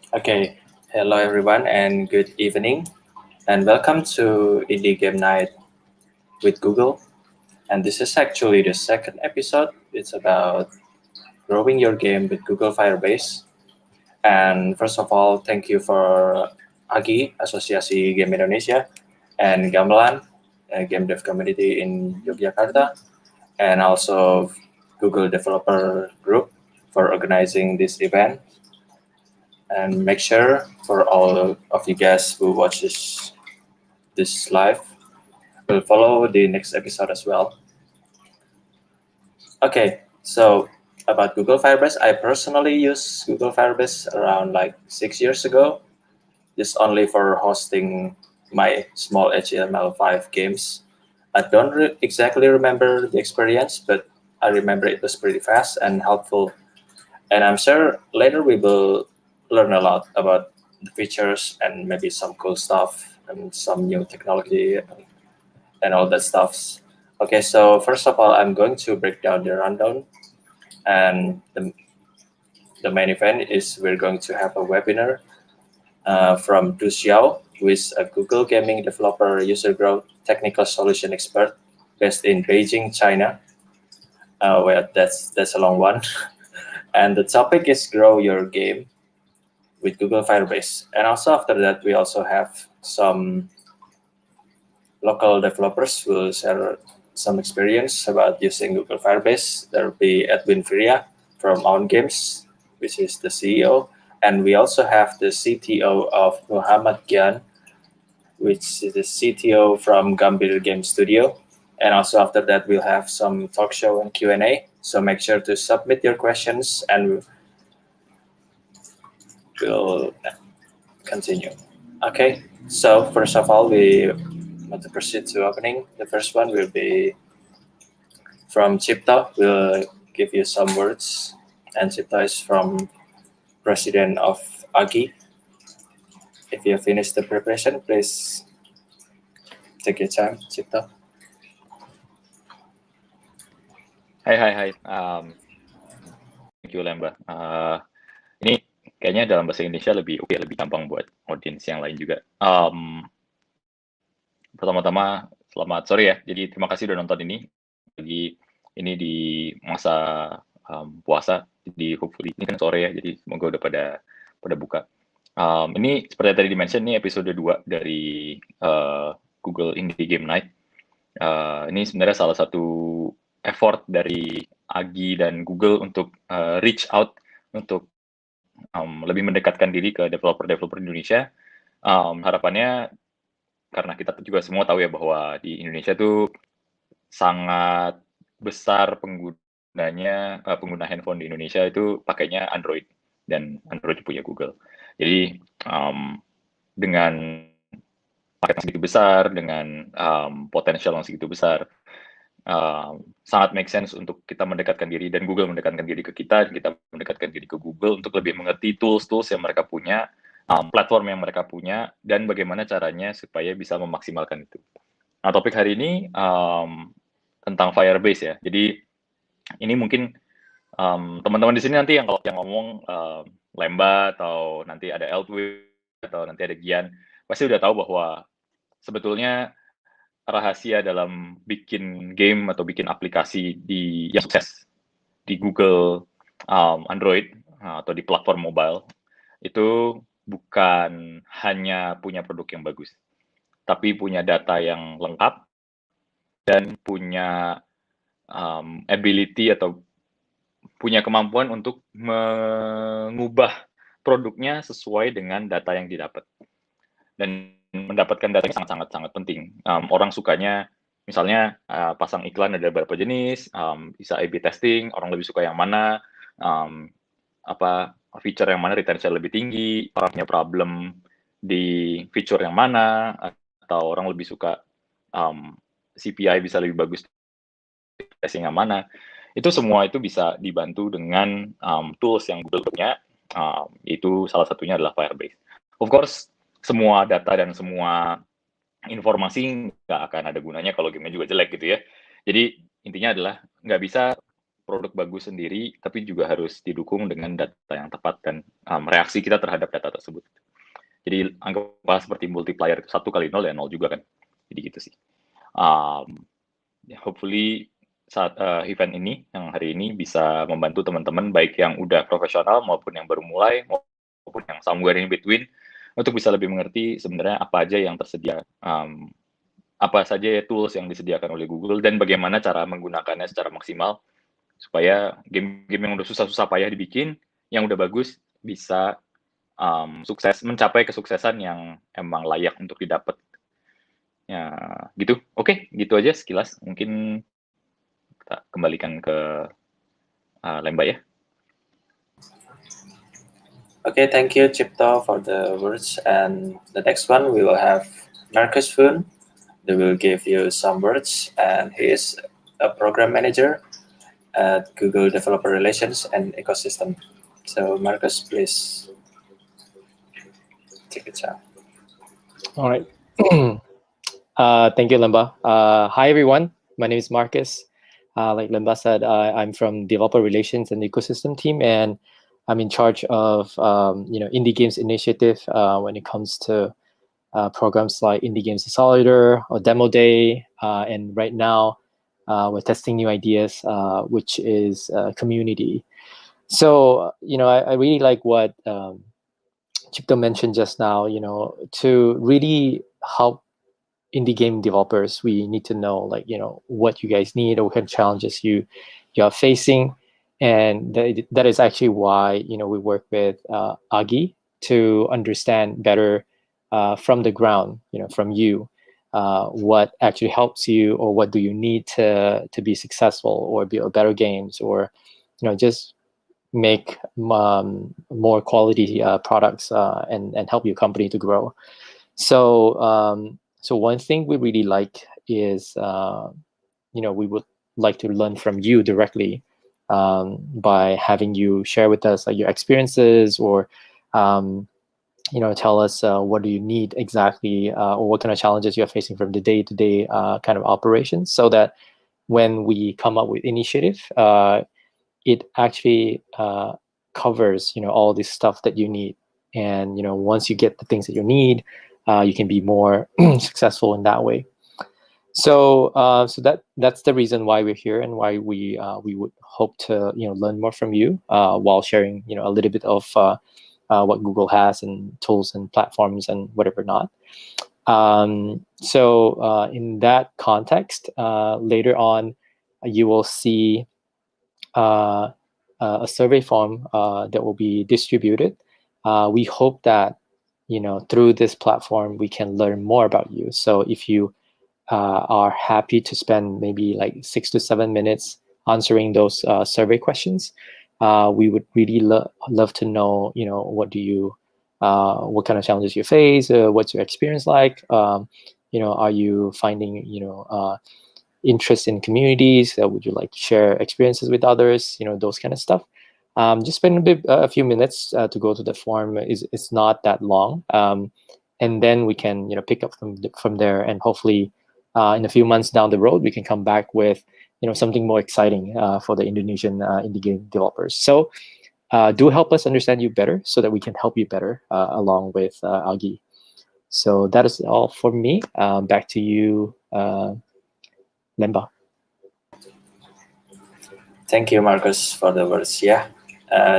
Okay, hello everyone and good evening, and welcome to Indie Game Night with Google. And this is actually the second episode. It's about growing your game with Google Firebase. And first of all, thank you for AGI, Asosiasi Game Indonesia, and Gamelan, a game dev community in Yogyakarta, and also Google Developer Group for organizing this event. And make sure for all of you guys who watch this live will follow the next episode as well. Okay, so about Google Firebase, I personally use Google Firebase around like 6 years ago, just only for hosting my small HTML5 games. I don't exactly remember the experience, but I remember it was pretty fast and helpful. And I'm sure later we will learn a lot about the features and maybe some cool stuff and some new technology and all that stuff. Okay, so first of all, I'm going to break down the rundown. And the main event is we're going to have a webinar from Du Xiao, who is a Google gaming developer, user growth, technical solution expert based in Beijing, China. Well, that's a long one. And the topic is grow your game with Google Firebase. And also after that, we also have some local developers who will share some experience about using Google Firebase. There will be Edwin Firia from On Games, which is the CEO. And we also have the CTO of Muhammad Gian, which is the CTO from Gambir Game Studio. And also after that, we'll have some talk show and Q&A. So make sure to submit your questions and we'll continue. Okay, so first of all, we want to proceed to opening. The first one will be from Chipta. We'll give you some words. And Chipta is from President of AGI. If you finish the preparation, please take your time, Chipta. Hai. Thank you, Lemba. Ini kayaknya dalam bahasa Indonesia lebih gampang buat audiens yang lain juga. Pertama-tama, selamat sore ya. Jadi terima kasih udah nonton ini. Ini di masa puasa, di hopefully ini kan sore ya. Jadi semoga udah pada buka. Ini seperti tadi di-mention, ini episode 2 dari Google Indie Game Night. Ini sebenarnya salah satu effort dari AGI dan Google untuk reach out untuk lebih mendekatkan diri ke developer-developer Indonesia. Harapannya, karena kita juga semua tahu ya bahwa di Indonesia tuh sangat besar pengguna handphone di Indonesia itu pakainya Android, dan Android punya Google. Jadi dengan paket yang segitu besar, dengan potensial yang segitu besar, sangat make sense untuk kita mendekatkan diri, dan Google mendekatkan diri ke kita, dan kita mendekatkan diri ke Google untuk lebih mengerti tools-tools yang mereka punya, platform yang mereka punya, dan bagaimana caranya supaya bisa memaksimalkan itu. Nah, topik hari ini tentang Firebase ya. Jadi ini mungkin teman-teman di sini nanti yang ngomong Lemba, atau nanti ada Eltwin, atau nanti ada Gian, pasti udah tahu bahwa sebetulnya rahasia dalam bikin game atau bikin aplikasi yang sukses di Google Android atau di platform mobile itu bukan hanya punya produk yang bagus, tapi punya data yang lengkap dan punya ability atau punya kemampuan untuk mengubah produknya sesuai dengan data yang didapat. Dan mendapatkan data yang sangat penting. Orang sukanya misalnya pasang iklan ada beberapa jenis, bisa A/B testing, orang lebih suka yang mana, feature yang mana retention lebih tinggi, orang punya problem di feature yang mana, atau orang lebih suka CPI bisa lebih bagus testing yang mana. Itu semua itu bisa dibantu dengan tools yang Google punya, itu salah satunya adalah Firebase. Of course, semua data dan semua informasi nggak akan ada gunanya kalau gamenya juga jelek gitu ya. Jadi intinya adalah nggak bisa produk bagus sendiri, tapi juga harus didukung dengan data yang tepat dan reaksi kita terhadap data tersebut. Jadi anggaplah seperti multiplier 1 kali 0 ya 0 juga kan. Jadi gitu sih. Hopefully saat event ini yang hari ini bisa membantu teman-teman baik yang udah profesional maupun yang baru mulai maupun yang somewhere in between untuk bisa lebih mengerti sebenarnya apa aja yang tersedia, apa saja ya tools yang disediakan oleh Google dan bagaimana cara menggunakannya secara maksimal supaya game-game yang udah susah-susah payah dibikin, yang udah bagus bisa sukses, mencapai kesuksesan yang emang layak untuk didapat. Ya, gitu. Oke, gitu aja sekilas. Mungkin kita kembalikan ke Lemba ya. Okay, thank you, Cipto, for the words. And the next one, we will have Marcus Foon. They will give you some words, and he is a program manager at Google Developer Relations and Ecosystem. So, Marcus, please take it out. All right. Thank you, Lemba. Hi, everyone. My name is Marcus. Like Lemba said, I'm from Developer Relations and Ecosystem team, and I'm in charge of Indie Games Initiative when it comes to programs like Indie Games Accelerator or Demo Day, and right now we're testing new ideas, which is community. So I really like what Chipto mentioned just now. To really help indie game developers, we need to know what you guys need or what kind of challenges you are facing, and that is actually why we work with Agi to understand better from the ground, from you, what actually helps you, or what do you need to be successful or build better games, or just make more quality products and help your company to grow. So one thing we really like is, we would like to learn from you directly by having you share with us your experiences, or tell us what do you need exactly, or what kind of challenges you're facing from the day-to-day kind of operations, so that when we come up with initiative, it actually covers all this stuff that you need. And once you get the things that you need, you can be more successful in that way. So that's the reason why we're here, and why we would hope to learn more from you while sharing a little bit of what Google has and tools and platforms and whatever not. So in that context, later on, you will see a survey form that will be distributed. We hope that through this platform we can learn more about you. So if you are happy to spend maybe 6 to 7 minutes answering those survey questions, we would really love to know what kind of challenges you face, what's your experience like, are you finding interest in communities, would you like to share experiences with others, those kind of stuff. Just spend a few minutes to go to the form. It's not that long, and then we can pick up from there, and hopefully in a few months down the road we can come back with something more exciting for the Indonesian indie game developers. So do help us understand you better, so that we can help you better along with Agi. So that is all for me. Back to you, Lemba. Thank you, Marcus, for the words. Yeah,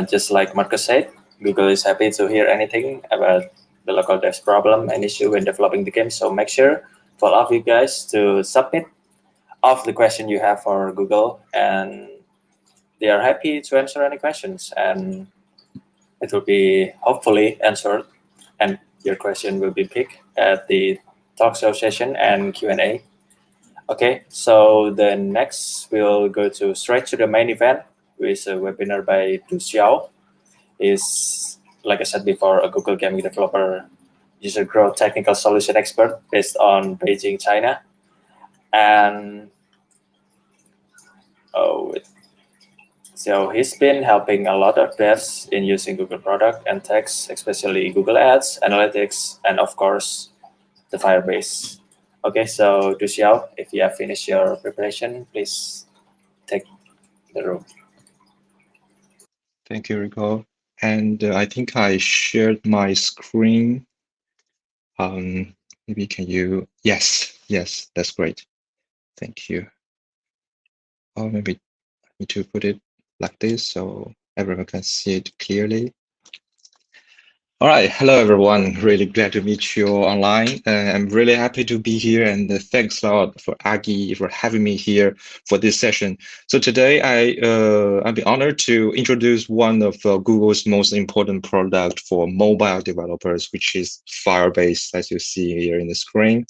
just like Marcus said, Google is happy to hear anything about the local devs problem and issue when developing the game. So make sure for all of you guys to submit of the question you have for Google, and they are happy to answer any questions, and it will be hopefully answered, and your question will be picked at the talk show session and Q&A. Okay, so the next we'll go straight to the main event, with a webinar by Du Xiao. Is, like I said before, a Google gaming developer, user growth technical solution expert based on Beijing, China. And so he's been helping a lot of devs in using Google product and text, especially Google Ads, Analytics, and of course the Firebase. Okay, so Du Xiao, if you have finished your preparation, please take the room. Thank you, Rico. And I think I shared my screen. Maybe can you? Yes, that's great. Thank you. Or maybe I need to put it like this so everyone can see it clearly. All right, hello everyone. Really glad to meet you online. I'm really happy to be here, and thanks a lot for Agi for having me here for this session. So today I'll be honored to introduce one of Google's most important product for mobile developers, which is Firebase, as you see here in the screen.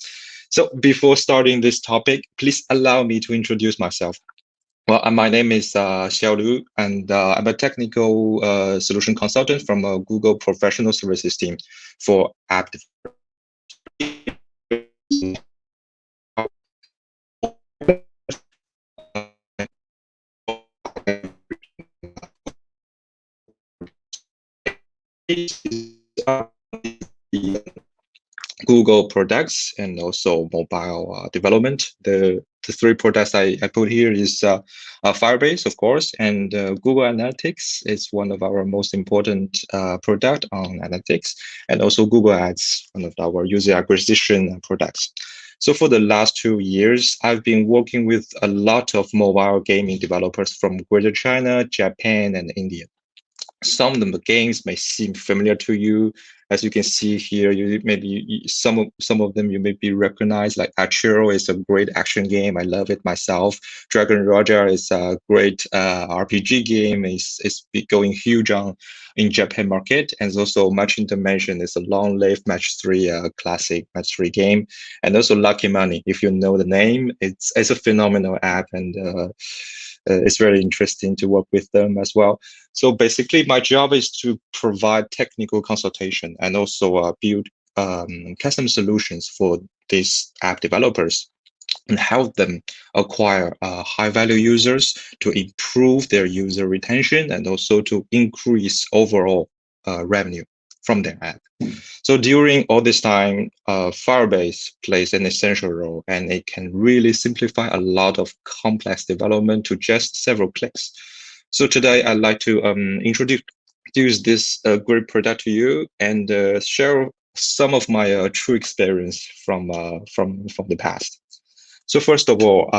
So before starting this topic, please allow me to introduce myself. Well, my name is Xiao Liu, and I'm a technical solution consultant from a Google Professional Services team for app Google products and also mobile development. The three products I put here is Firebase, of course, and Google Analytics is one of our most important product on analytics, and also Google Ads, one of our user acquisition products. So for the last 2 years, I've been working with a lot of mobile gaming developers from Greater China, Japan, and India. Some of the games may seem familiar to you. As you can see here, some of them you maybe recognize, like Achiro is a great action game. I love it myself. Dragon Roger is a great RPG game. It's going huge in Japan market, and also Matching Dimension is a long-lived match 3 classic match 3 game, and also Lucky Money. If you know the name, it's a phenomenal app, and it's very interesting to work with them as well. So basically, my job is to provide technical consultation and also build custom solutions for these app developers and help them acquire high-value users to improve their user retention and also to increase overall revenue from their app. So during all this time, Firebase plays an essential role, and it can really simplify a lot of complex development to just several clicks. So today I'd like to introduce this great product to you and share some of my true experience from the past. So first of all,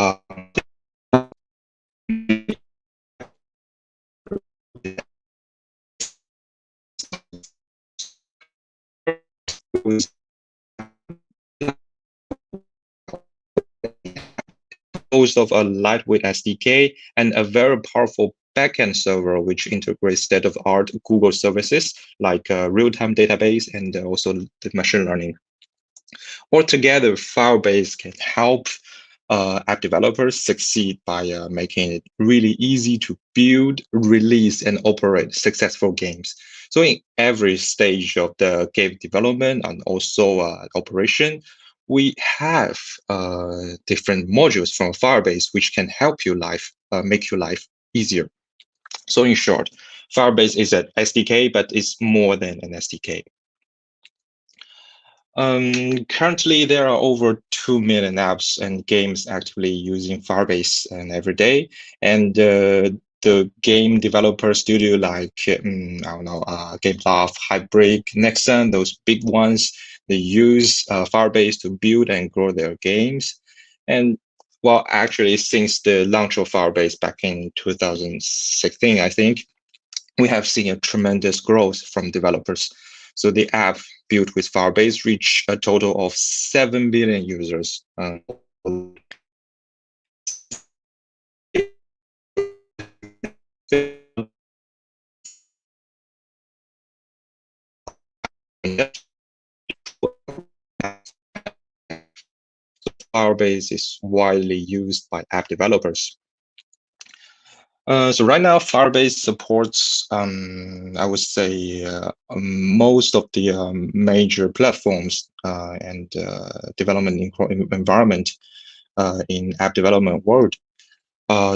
composed of a lightweight SDK and a very powerful backend server, which integrates state-of-the-art Google services like real-time database and also the machine learning. Altogether, Firebase can help app developers succeed by making it really easy to build, release, and operate successful games. So in every stage of the game development and also operation, we have different modules from Firebase which can help you make your life easier. So in short, Firebase is an SDK, but it's more than an SDK. Currently, there are over 2 million apps and games actively using Firebase every day. And the game developer studio like, GameLoft, Halfbrick, Nexon, those big ones, they use Firebase to build and grow their games. And well, actually, since the launch of Firebase back in 2016, I think, we have seen a tremendous growth from developers. So the app built with Firebase reached a total of 7 billion users. Firebase is widely used by app developers. So right now, Firebase supports, I would say, most of the major platforms and development environment in app development world.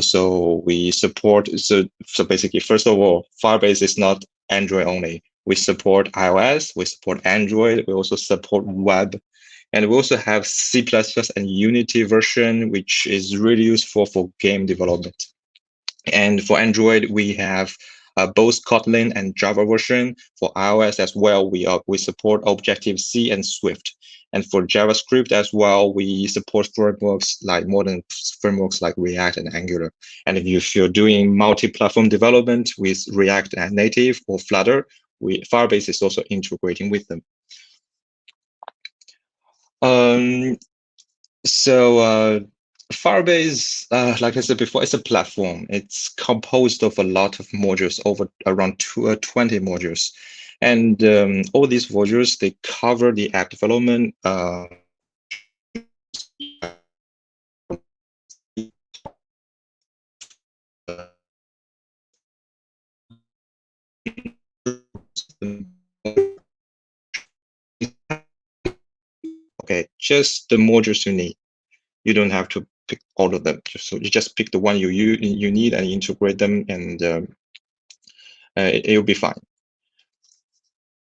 So we support, so basically, first of all, Firebase is not Android only. We support iOS, we support Android, we also support web, and we also have C++ and Unity version, which is really useful for game development. And for Android, we have both Kotlin and Java version. For iOS as well, we support Objective-C and Swift. And for JavaScript as well, we support frameworks like modern frameworks like React and Angular. And if you're doing multi-platform development with React and Native or Flutter, Firebase is also integrating with them. Firebase, like I said before, it's a platform. It's composed of a lot of modules, over around 20 modules. And all these modules, they cover the app development. Okay, just the modules you need. You don't have to pick all of them. So you just pick the one you need and integrate them, and it will be fine.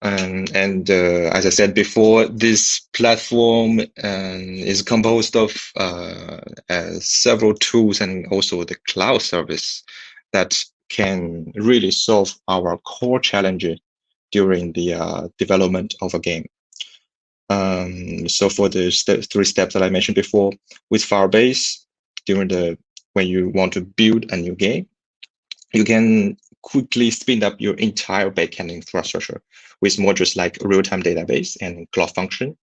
And as I said before, this platform is composed of several tools and also the cloud service that can really solve our core challenges during the development of a game. So for the 3 steps that I mentioned before, with Firebase, when you want to build a new game, you can quickly spin up your entire backend infrastructure with modules like real-time database and cloud function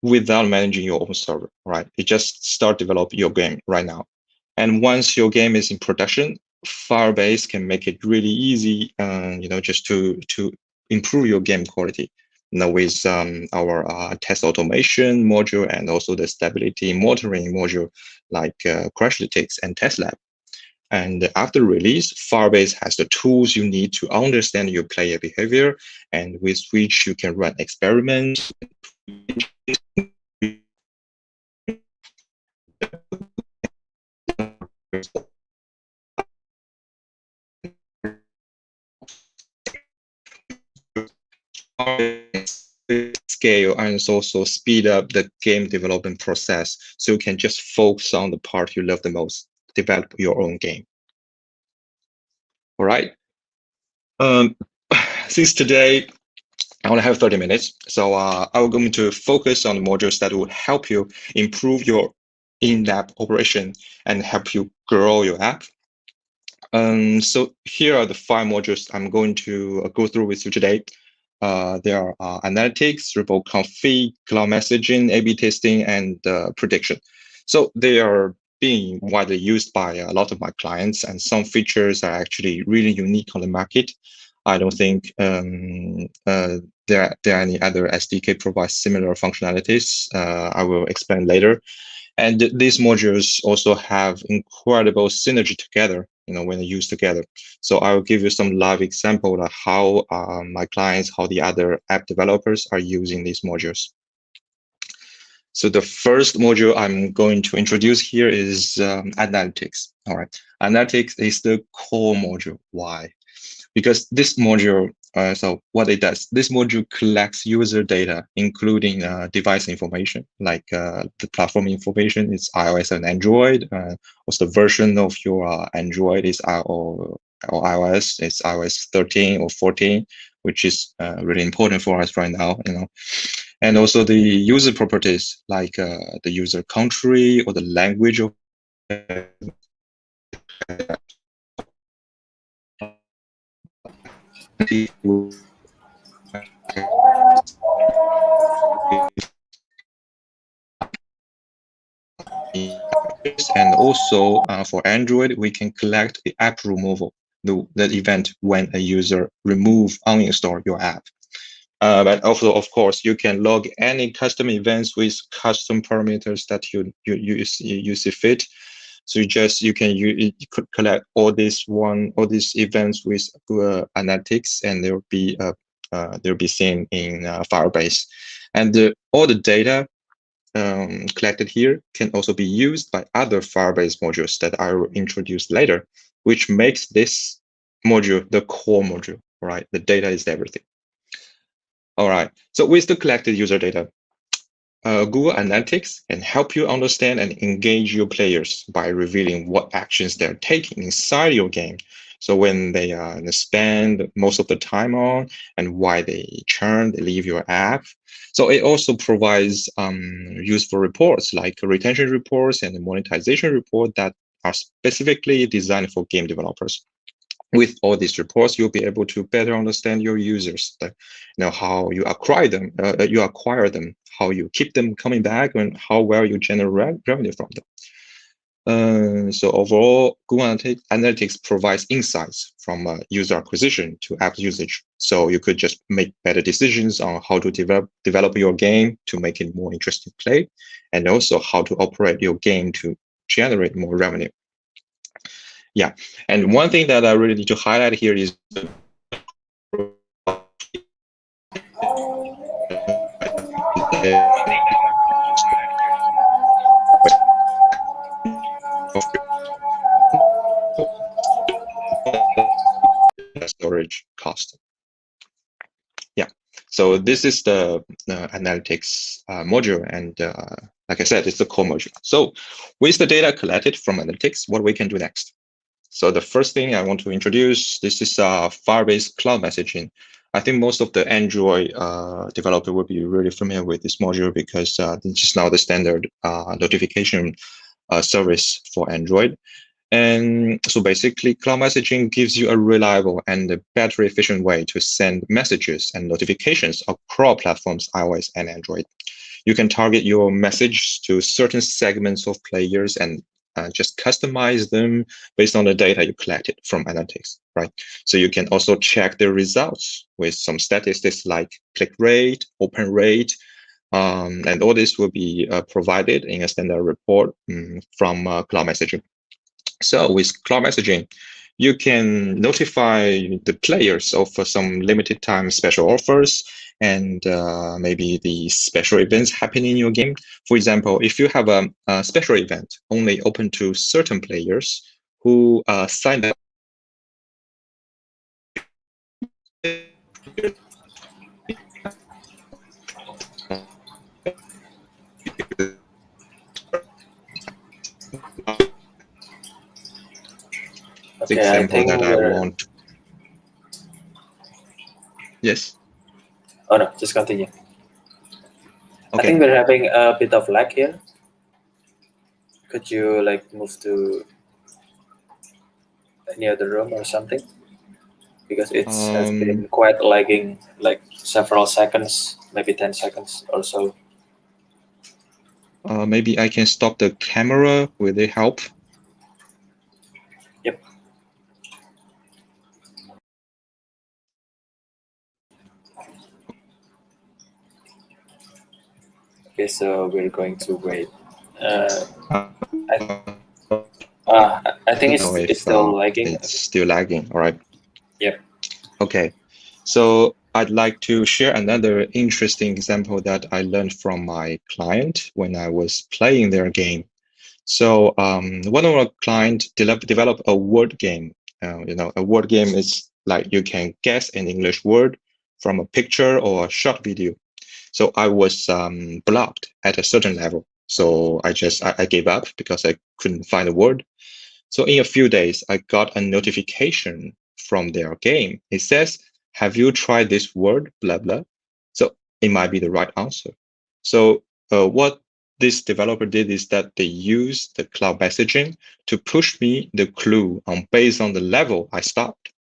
without managing your own server, right? You just start develop your game right now. And once your game is in production, Firebase can make it really easy, just to improve your game quality. With our test automation module and also the stability monitoring module like Crashlytics and TestLab. And after release, Firebase has the tools you need to understand your player behavior, and with which you can run experiments. Scale and also speed up the game development process, so you can just focus on the part you love the most, develop your own game. All right. Since today I only have 30 minutes, so I'm going to focus on the modules that will help you improve your in-app operation and help you grow your app. So here are the 5 modules I'm going to go through with you today. There are analytics, repo config, cloud messaging, A/B testing, and prediction. So they are being widely used by a lot of my clients, and some features are actually really unique on the market. I don't think there are any other SDK provides similar functionalities. I will explain later. And these modules also have incredible synergy together, when they're used together. So I will give you some live example of how my clients, how the other app developers are using these modules. So the first module I'm going to introduce here is analytics. All right, analytics is the core module. Why? Because this module, so what it does, this module collects user data, including device information, like the platform information, it's iOS and Android, what's the version of your Android is or iOS, it's iOS 13 or 14, which is really important for us right now, And also the user properties, like the user country or the language of and also for Android, we can collect the app removal, the event when a user uninstall your app. But also, of course, you can log any custom events with custom parameters that you see fit. So you could collect all these events with analytics, and they'll be seen in Firebase, and all the data collected here can also be used by other Firebase modules that I will introduce later, which makes this module the core module. Right, the data is everything. All right. So with the collected user data, Google Analytics can help you understand and engage your players by revealing what actions they're taking inside your game. So when they spend most of the time on, and why they churn, they leave your app. So it also provides useful reports like retention reports and monetization report that are specifically designed for game developers. With all these reports, you'll be able to better understand your users, how you acquire them, how you keep them coming back, and how well you generate revenue from them. So overall, Google Analytics provides insights from user acquisition to app usage. So you could just make better decisions on how to develop your game to make it more interesting to play, and also how to operate your game to generate more revenue. Yeah, and one thing that I really need to highlight here is storage cost. Yeah, so this is the analytics module, and like I said, it's the core module. So with the data collected from analytics, what we can do next? So the first thing I want to introduce, this is Firebase Cloud Messaging. I think most of the Android developer will be really familiar with this module because this is now the standard notification service for Android. And so basically, cloud messaging gives you a reliable and a battery efficient way to send messages and notifications across platforms, iOS and Android. You can target your message to certain segments of players and just customize them based on the data you collected from analytics, right? So you can also check the results with some statistics like click rate, open rate, and all this will be provided in a standard report from cloud messaging. So with cloud messaging, you can notify the players of some limited time special offers and maybe the special events happening in your game. For example, if you have a special event only open to certain players who signed up, the example that I want. Yes. Oh no, just continue. Okay. I think we're having a bit of lag here. Could you move to any other room or something? Because it has been quite lagging, like several seconds, maybe 10 seconds or so. Maybe I can stop the camera. Will it help? Yep. Okay, so we're going to wait. I think it's still lagging. It's still lagging, all right. Yep. Okay, so I'd like to share another interesting example that I learned from my client when I was playing their game. So one of our clients developed a word game. A word game is like you can guess an English word from a picture or a short video. So I was blocked at a certain level. So I gave up because I couldn't find a word. So in a few days, I got a notification from their game. It says, have you tried this word, blah, blah. So it might be the right answer. So what this developer did is that they used the cloud messaging to push me the clue based on the level I stopped.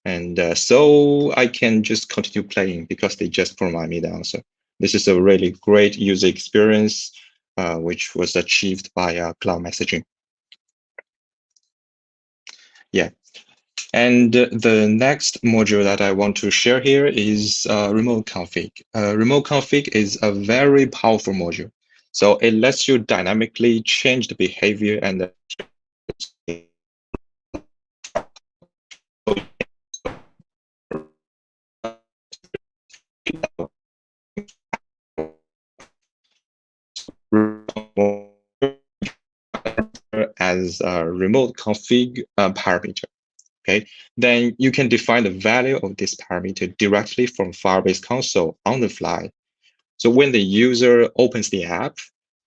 And so I can just continue playing because they just provide me the answer. This is a really great user experience, which was achieved by cloud messaging. Yeah. And the next module that I want to share here is remote config. Remote config is a very powerful module. So it lets you dynamically change the behavior and as a remote config parameter. Okay, then you can define the value of this parameter directly from Firebase console on the fly. So when the user opens the app,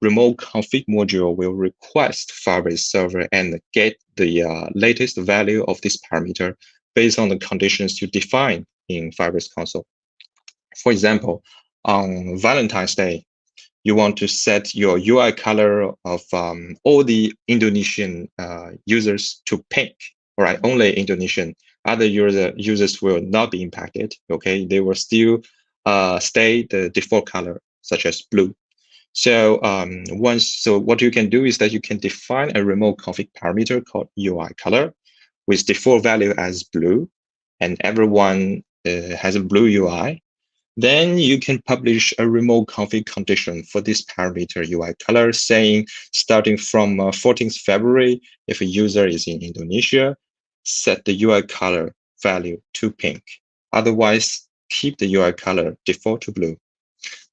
remote config module will request Firebase server and get the latest value of this parameter based on the conditions you define in Firebase console. For example, on Valentine's Day, you want to set your UI color of all the Indonesian users to pink, right? Only Indonesian. Other users will not be impacted, okay? They will still stay the default color, such as blue. So what you can do is that you can define a remote config parameter called UI color with default value as blue, and everyone has a blue UI. Then you can publish a remote config condition for this parameter UI color saying starting from 14th February, if a user is in Indonesia, set the UI color value to pink. Otherwise, keep the UI color default to blue.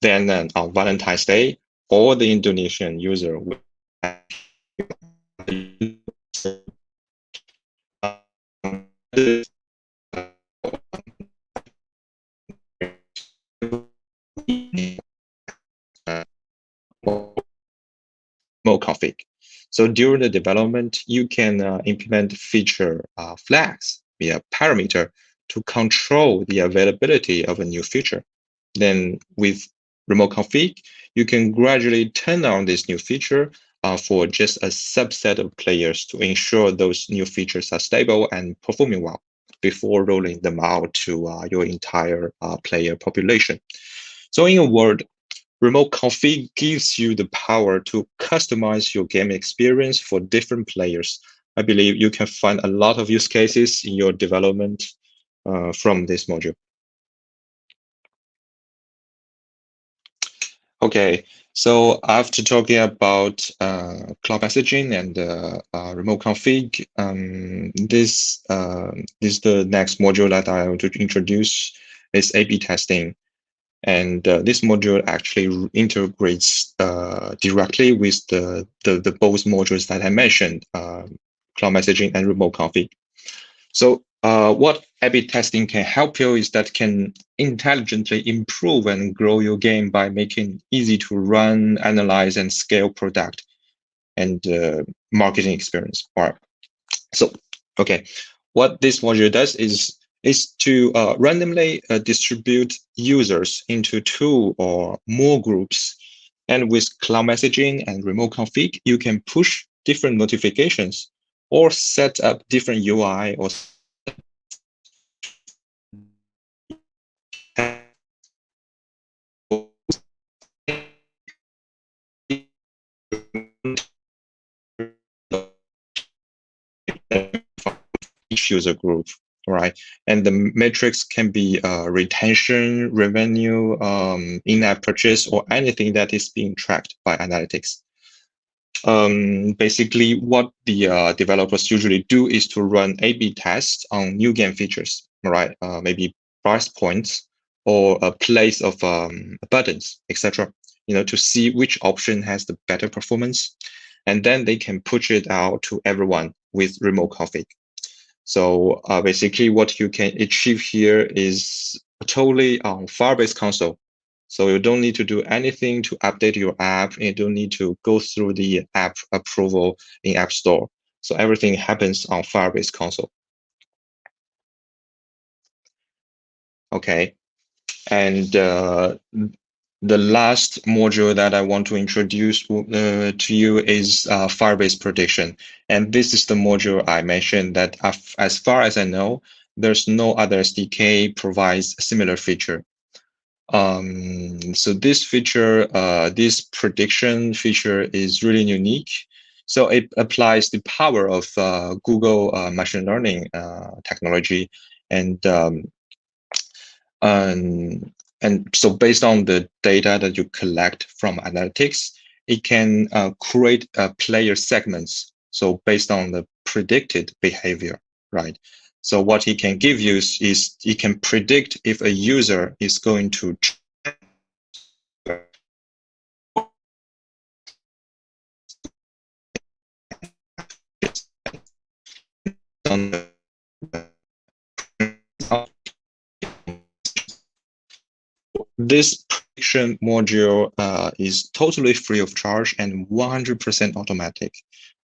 Then on Valentine's Day, all the Indonesian user will remote config. So during the development, you can implement feature flags via parameter to control the availability of a new feature. Then with remote config, you can gradually turn on this new feature for just a subset of players to ensure those new features are stable and performing well before rolling them out to your entire player population. So in a word, remote config gives you the power to customize your game experience for different players. I believe you can find a lot of use cases in your development from this module. Okay, so after talking about cloud messaging and remote config, this is the next module that I want to introduce is A/B testing. And this module actually integrates directly with the both modules that I mentioned, cloud messaging and remote config. So what A/B testing can help you is that can intelligently improve and grow your game by making it easy to run, analyze, and scale product and marketing experience. All right. So, okay, what this module does is to randomly distribute users into 2 or more groups. And with cloud messaging and remote config, you can push different notifications or set up different UI or each user group, right? And the metrics can be retention, revenue, in-app purchase, or anything that is being tracked by analytics. Basically, what the developers usually do is to run A/B tests on new game features, right? Maybe price points or a place of buttons, etc. To see which option has the better performance, and then they can push it out to everyone with remote config. So basically, what you can achieve here is totally on Firebase console. So you don't need to do anything to update your app. You don't need to go through the app approval in App Store. So everything happens on Firebase console. Okay, and the last module that I want to introduce to you is Firebase Prediction. And this is the module I mentioned that as far as I know, there's no other SDK provides a similar feature. So this feature, this prediction feature is really unique. So it applies the power of Google machine learning technology, and so based on the data that you collect from analytics, it can create player segments. So based on the predicted behavior, right? So what it can give you is it can predict if a user is going to This prediction module is totally free of charge and 100% automatic.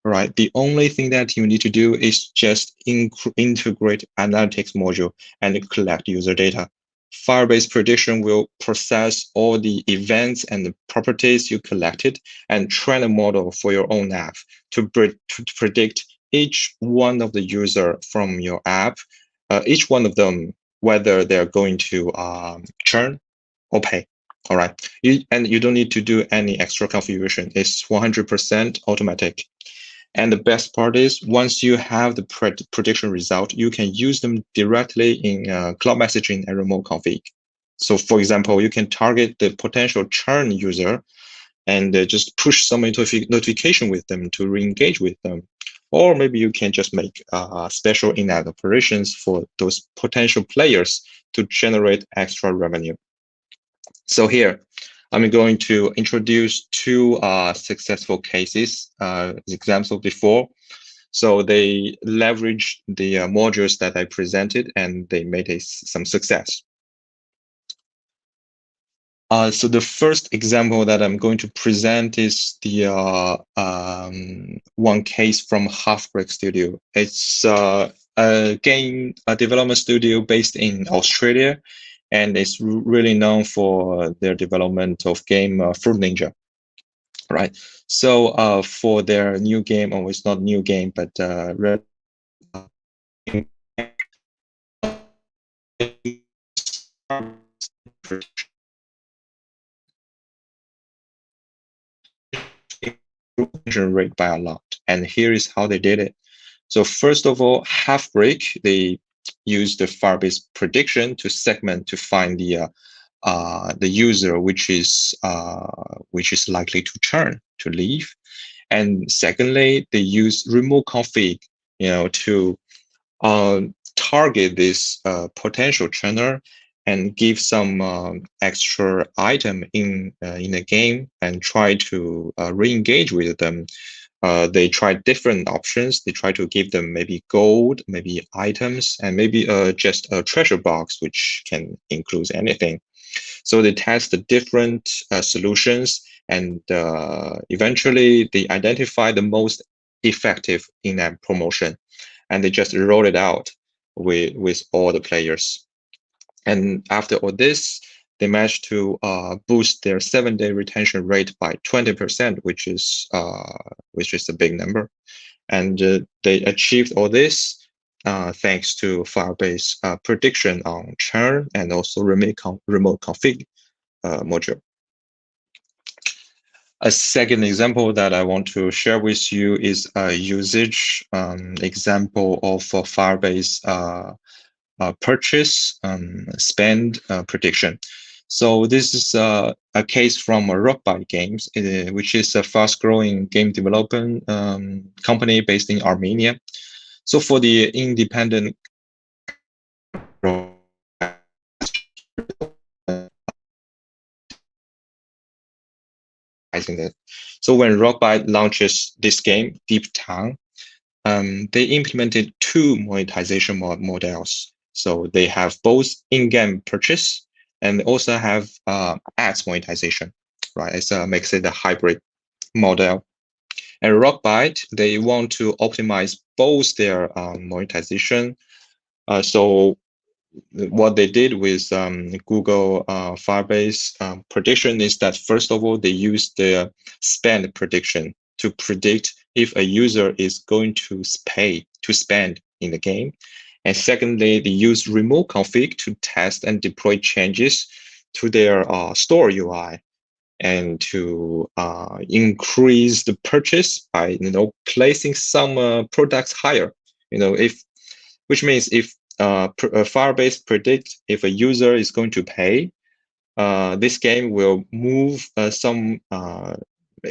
Right. The only thing that you need to do is just integrate analytics module and collect user data. Firebase Prediction will process all the events and the properties you collected and train a model for your own app to predict each one of the user from your app, each one of them, whether they're going to churn or pay. All right. And you don't need to do any extra configuration. It's 100% automatic. And the best part is, once you have the prediction result, you can use them directly in cloud messaging and remote config. So for example, you can target the potential churn user and just push some notification with them to re-engage with them. Or maybe you can just make special in-app operations for those potential players to generate extra revenue. So here, I'm going to introduce two successful cases, examples before. So they leverage the modules that I presented and they made some success. So the first example that I'm going to present is the one case from Halfbrick Studio. It's a game development studio based in Australia, and it's really known for their development of game Fruit Ninja. Right. So for their new game, or it's not new game, but rate by a lot. And here is how they did it. So first of all, Halfbrick, they used the Firebase Prediction to segment to find the user which is likely to churn, to leave. And secondly, they use remote config, to target this potential churner and give some extra item in the game and try to re-engage with them. They tried different options. They try to give them maybe gold, maybe items, and maybe just a treasure box, which can include anything. So they test the different solutions, and eventually they identify the most effective in-app promotion, and they just roll it out with all the players. And after all this, they managed to boost their 7-day retention rate by 20%, which is a big number. And they achieved all this thanks to Firebase Prediction on churn and also remote config module. A second example that I want to share with you is a usage example of Firebase purchase spend prediction. So this is a case from Rockbite Games, which is a fast-growing game development company based in Armenia. So for the independent so when Rockbite launches this game, Deep Town, they implemented two monetization models. So they have both in-game purchase and also have ads monetization, right? It makes it a hybrid model. And Rockbite, they want to optimize both their monetization. So what they did with Google Firebase Prediction is that, first of all, they use the spend prediction to predict if a user is going to spend in the game. And secondly, they use remote config to test and deploy changes to their store UI and to increase the purchase by placing some products higher. Which means if Firebase predict if a user is going to pay, this game will move some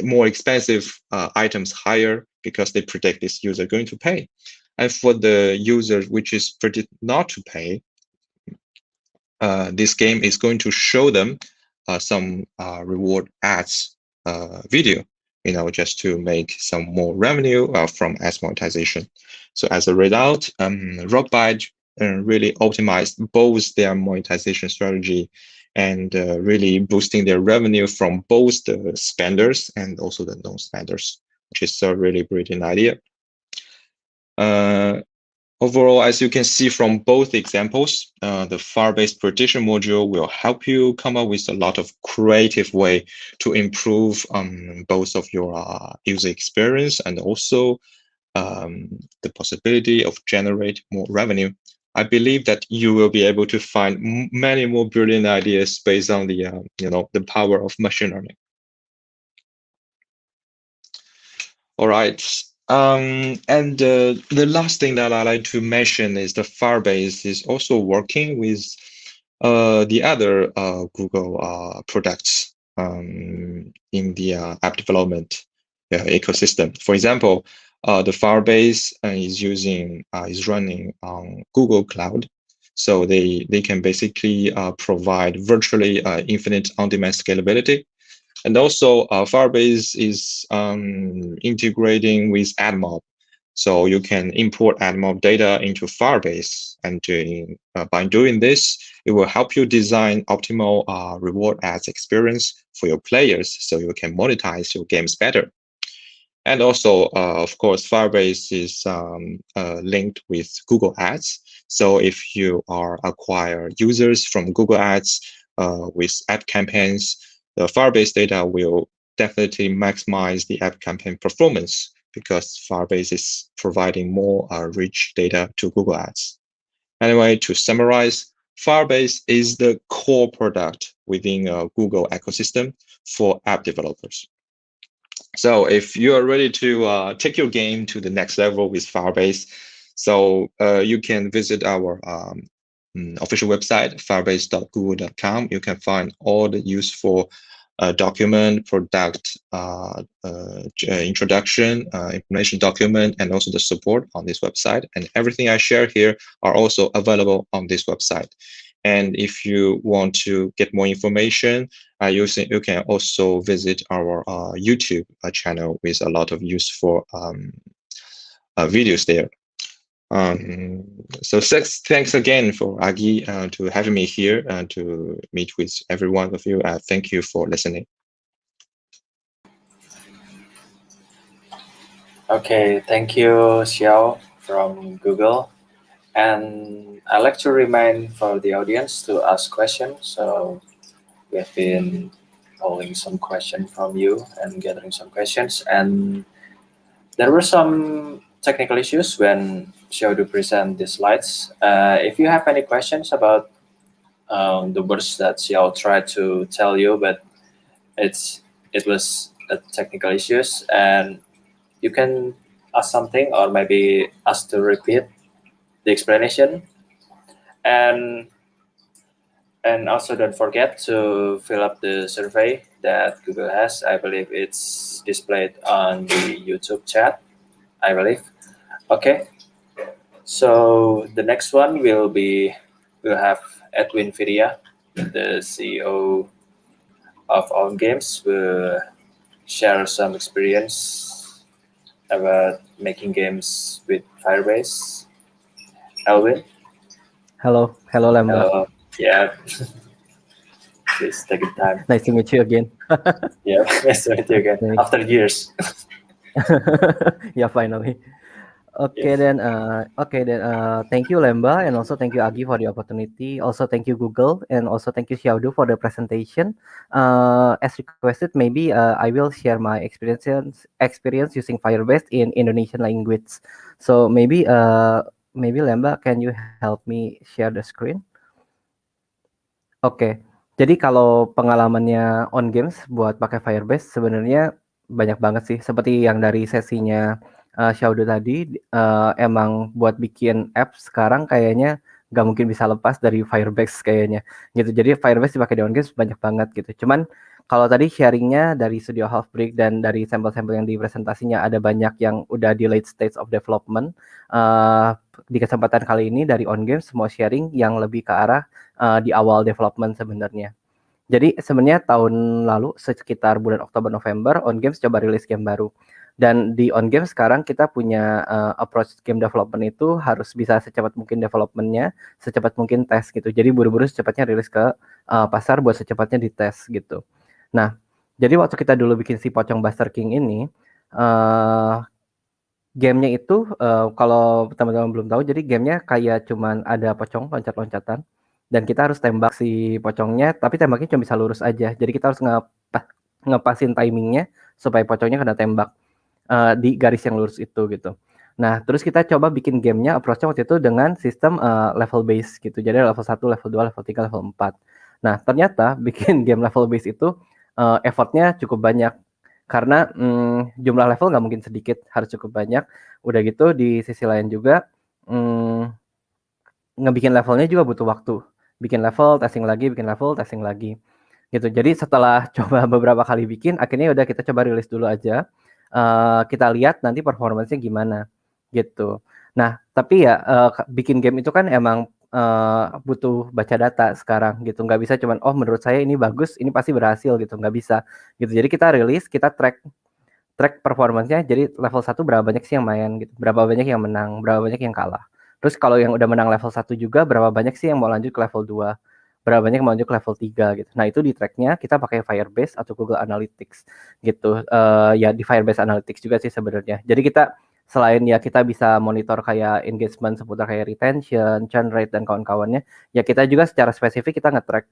more expensive items higher because they predict this user going to pay. And for the user which is predicted not to pay, this game is going to show them some reward ads video, just to make some more revenue from ads monetization. So as a result, Rockbite really optimized both their monetization strategy and really boosting their revenue from both the spenders and also the non-spenders, which is a really brilliant idea. Overall, as you can see from both examples, the Firebase Prediction module will help you come up with a lot of creative way to improve both of your user experience and also the possibility of generate more revenue. I believe that you will be able to find many more brilliant ideas based on the the power of machine learning. All right. And the last thing that I like to mention is the Firebase is also working with the other Google products in the app development ecosystem. For example, the Firebase is running on Google Cloud, so they can basically provide virtually infinite on-demand scalability. And also, Firebase is integrating with AdMob. So you can import AdMob data into Firebase. And by doing this, it will help you design optimal reward ads experience for your players so you can monetize your games better. And also, of course, Firebase is linked with Google Ads. So if you acquire users from Google Ads with ad campaigns, the Firebase data will definitely maximize the ad campaign performance because Firebase is providing more rich data to Google Ads. Anyway, to summarize, Firebase is the core product within a Google ecosystem for app developers. So if you are ready to take your game to the next level with Firebase, so you can visit our official website, firebase.google.com. You can find all the useful document, product introduction, information document, and also the support on this website. And everything I share here are also available on this website. And if you want to get more information, you can also visit our YouTube channel with a lot of useful videos there. So thanks again for Agi to having me here and to meet with every one of you. Thank you for listening. Okay, thank you, Xiao from Google. And I'd like to remind for the audience to ask questions. So we have been polling some questions from you and gathering some questions. And there were some technical issues when Xiao present the slides. If you have any questions about the words that Xiao tried to tell you, but it was a technical issues, and you can ask something or maybe ask to repeat the explanation. And also don't forget to fill up the survey that Google has. I believe it's displayed on the YouTube chat, I believe. Okay, so the next one we'll have Edwin Viria, the CEO of Own Games, will share some experience about making games with Firebase. Elvin? Hello, Lembah. Hello. Yeah. Please take your time. Nice to meet you again. Yeah, nice to meet you again. Thanks. After years. Yeah, finally. Yes. Thank you, Lembah, and also thank you, Agi, for the opportunity. Also, thank you, Google, and also thank you, Xiaodu, for the presentation. As requested, maybe I will share my experience using Firebase in Indonesian language. So maybe Lembah, can you help me share the screen? Oke, jadi kalau pengalamannya on games buat pakai Firebase sebenarnya banyak banget sih. Seperti yang dari sesinya Xiaodu tadi, emang buat bikin apps sekarang kayaknya nggak mungkin bisa lepas dari Firebase kayaknya gitu. Jadi Firebase dipakai di on games banyak banget gitu. Cuman kalau tadi sharingnya dari studio Halfbrick dan dari sampel-sampel yang di presentasinya ada banyak yang udah di late stage of development. Di kesempatan kali ini dari on games mau sharing yang lebih ke arah di awal development sebenarnya. Jadi sebenarnya tahun lalu sekitar bulan Oktober November On Games coba rilis game baru. Dan di On Games sekarang kita punya approach game development itu harus bisa secepat mungkin developmentnya, secepat mungkin tes gitu. Jadi buru-buru secepatnya rilis ke pasar buat secepatnya dites gitu. Nah, jadi waktu kita dulu bikin si Pocong Buster King ini, gamenya itu kalau teman-teman belum tahu, jadi gamenya kayak cuman ada pocong loncat-loncatan dan kita harus tembak si pocongnya, tapi tembaknya cuma bisa lurus aja. Jadi kita harus ngepasin timingnya supaya pocongnya kena tembak di garis yang lurus itu gitu. Nah, terus kita coba bikin gamenya approach-nya waktu itu dengan sistem level base gitu. Jadi level 1, level 2, level 3, level 4. Nah, ternyata bikin game level base itu effortnya cukup banyak karena jumlah level nggak mungkin sedikit, harus cukup banyak. Udah gitu di sisi lain juga ngebikin levelnya juga butuh waktu. Bikin level, testing lagi, bikin level, testing lagi. Gitu. Jadi setelah coba beberapa kali bikin, akhirnya udah kita coba rilis dulu aja. Kita lihat nanti performance-nya gimana gitu. Nah, tapi ya bikin game itu kan emang butuh baca data sekarang gitu. Nggak bisa cuman menurut saya ini bagus, ini pasti berhasil gitu. Nggak bisa gitu. Jadi kita rilis, kita track performance-nya. Jadi level 1 berapa banyak sih yang main gitu. Berapa banyak yang menang, berapa banyak yang kalah. Terus kalau yang udah menang level 1 juga berapa banyak sih yang mau lanjut ke level 2. Berapa banyak yang mau lanjut ke level 3 gitu. Nah, itu di track-nya kita pakai Firebase atau Google Analytics gitu. Ya di Firebase Analytics juga sih sebenarnya. Jadi kita selain ya kita bisa monitor kayak engagement seputar kayak retention, churn rate dan kawan-kawannya, ya kita juga secara spesifik kita nge-track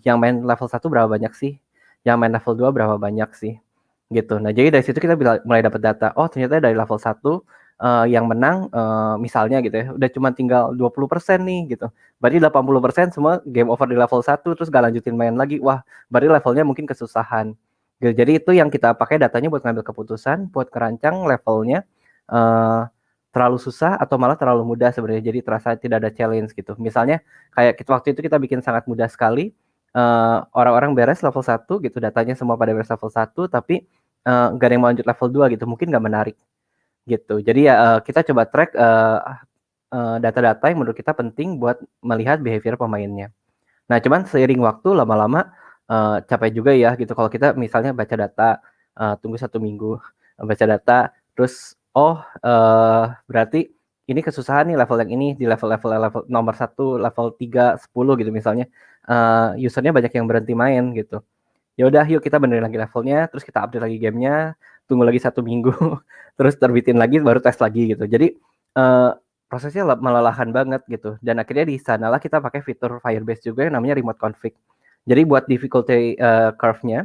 yang main level 1 berapa banyak sih, yang main level 2 berapa banyak sih gitu. Nah, jadi dari situ kita mulai dapat data. Oh, ternyata dari level 1 yang menang misalnya gitu ya, udah cuma tinggal 20% nih gitu. Berarti 80% semua game over di level 1 terus gak lanjutin main lagi. Wah, berarti levelnya mungkin kesusahan. Gitu. Jadi itu yang kita pakai datanya buat ngambil keputusan, buat kerancang levelnya terlalu susah atau malah terlalu mudah sebenarnya. Jadi terasa tidak ada challenge gitu. Misalnya kayak waktu itu kita bikin sangat mudah sekali. Orang-orang beres level 1 gitu, datanya semua pada beres level 1, tapi gak ada yang mau lanjut level 2 gitu, mungkin gak menarik gitu. Jadi ya kita coba track data-data yang menurut kita penting buat melihat behavior pemainnya. Nah, cuman seiring waktu lama-lama capek juga ya gitu. Kalau kita misalnya baca data, tunggu 1 minggu, baca data, terus berarti ini kesusahan nih level yang ini di level nomor 1, level 3, 10 gitu misalnya. Usernya banyak yang berhenti main gitu. Ya udah yuk kita benerin lagi levelnya, terus kita update lagi gamenya, tunggu lagi 1 minggu, terus terbitin lagi baru tes lagi gitu. Jadi prosesnya melelahkan banget gitu. Dan akhirnya di sanalah kita pakai fitur Firebase juga yang namanya remote config. Jadi buat difficulty curve-nya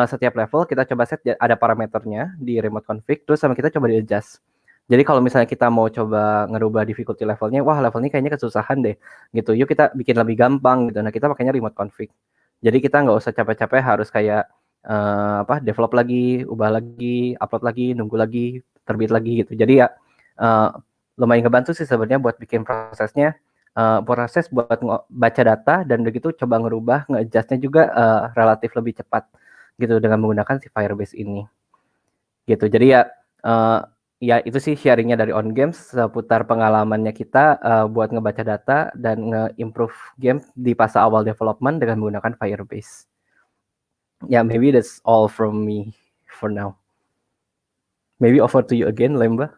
setiap level kita coba set ada parameternya di remote config, terus sama kita coba di adjust. Jadi kalau misalnya kita mau coba ngerubah difficulty levelnya, wah level ini kayaknya kesusahan deh gitu. Yuk kita bikin lebih gampang gitu. Nah, kita pakainya remote config. Jadi kita nggak usah capek-capek harus kayak develop lagi, ubah lagi, upload lagi, nunggu lagi, terbit lagi gitu. Jadi ya lumayan ngebantu sih sebenarnya buat bikin prosesnya, proses buat baca data dan begitu coba ngerubah, nge-adjust-nya juga relatif lebih cepat gitu dengan menggunakan si Firebase ini. Gitu. Jadi ya ya itu sih sharingnya dari On Games seputar pengalamannya kita buat ngebaca data dan nge-improve game di fase awal development dengan menggunakan Firebase. Yeah, maybe that's all from me for now. Maybe over to you again, Lemba.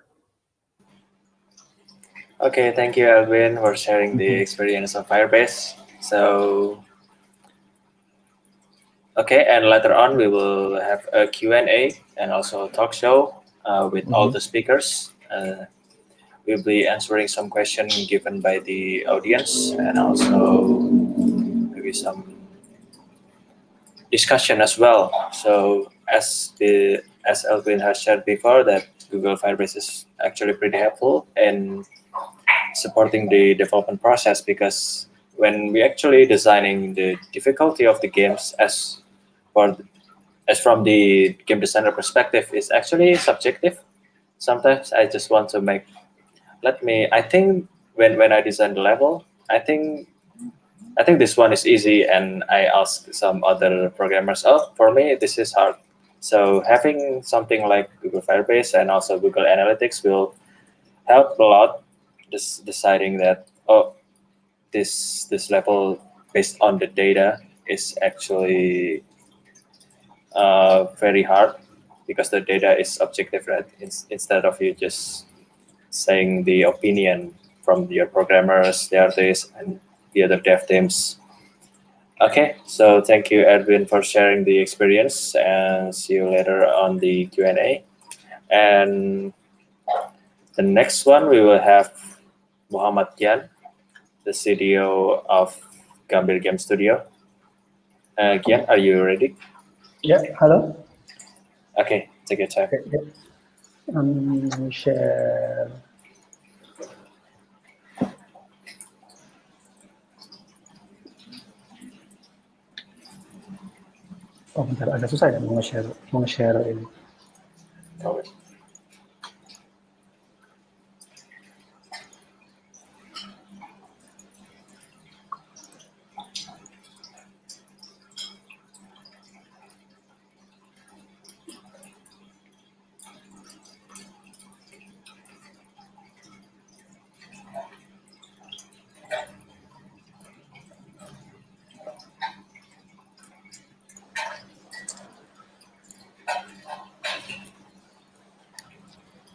Okay, thank you, Alvin, for sharing the experience of Firebase. So, okay, and later on we will have a Q&A and also a talk show with all the speakers. We'll be answering some questions given by the audience and also maybe some discussion as well. So as Alvin has shared before, that Google Firebase is actually pretty helpful in supporting the development process, because when we actually designing the difficulty of the games as from the game designer perspective, is actually subjective. Sometimes I just want to make, I think when I design the level, I think this one is easy, and I ask some other programmers, for me this is hard. So having something like Google Firebase and also Google Analytics will help a lot deciding that this level based on the data is actually very hard, because the data is objective, right? Instead of you just saying the opinion from your programmers, the artists, and the other dev teams. Okay, so thank you, Edwin, for sharing the experience, and see you later on the Q&A. And the next one, we will have Muhammad Kian, the CTO of Gambir Game Studio. Kian, are you ready? Yeah, hello. Okay, take your time. Okay, yeah. Share. Oh, bentar, agak susah ya mau nge-share ini. Oh,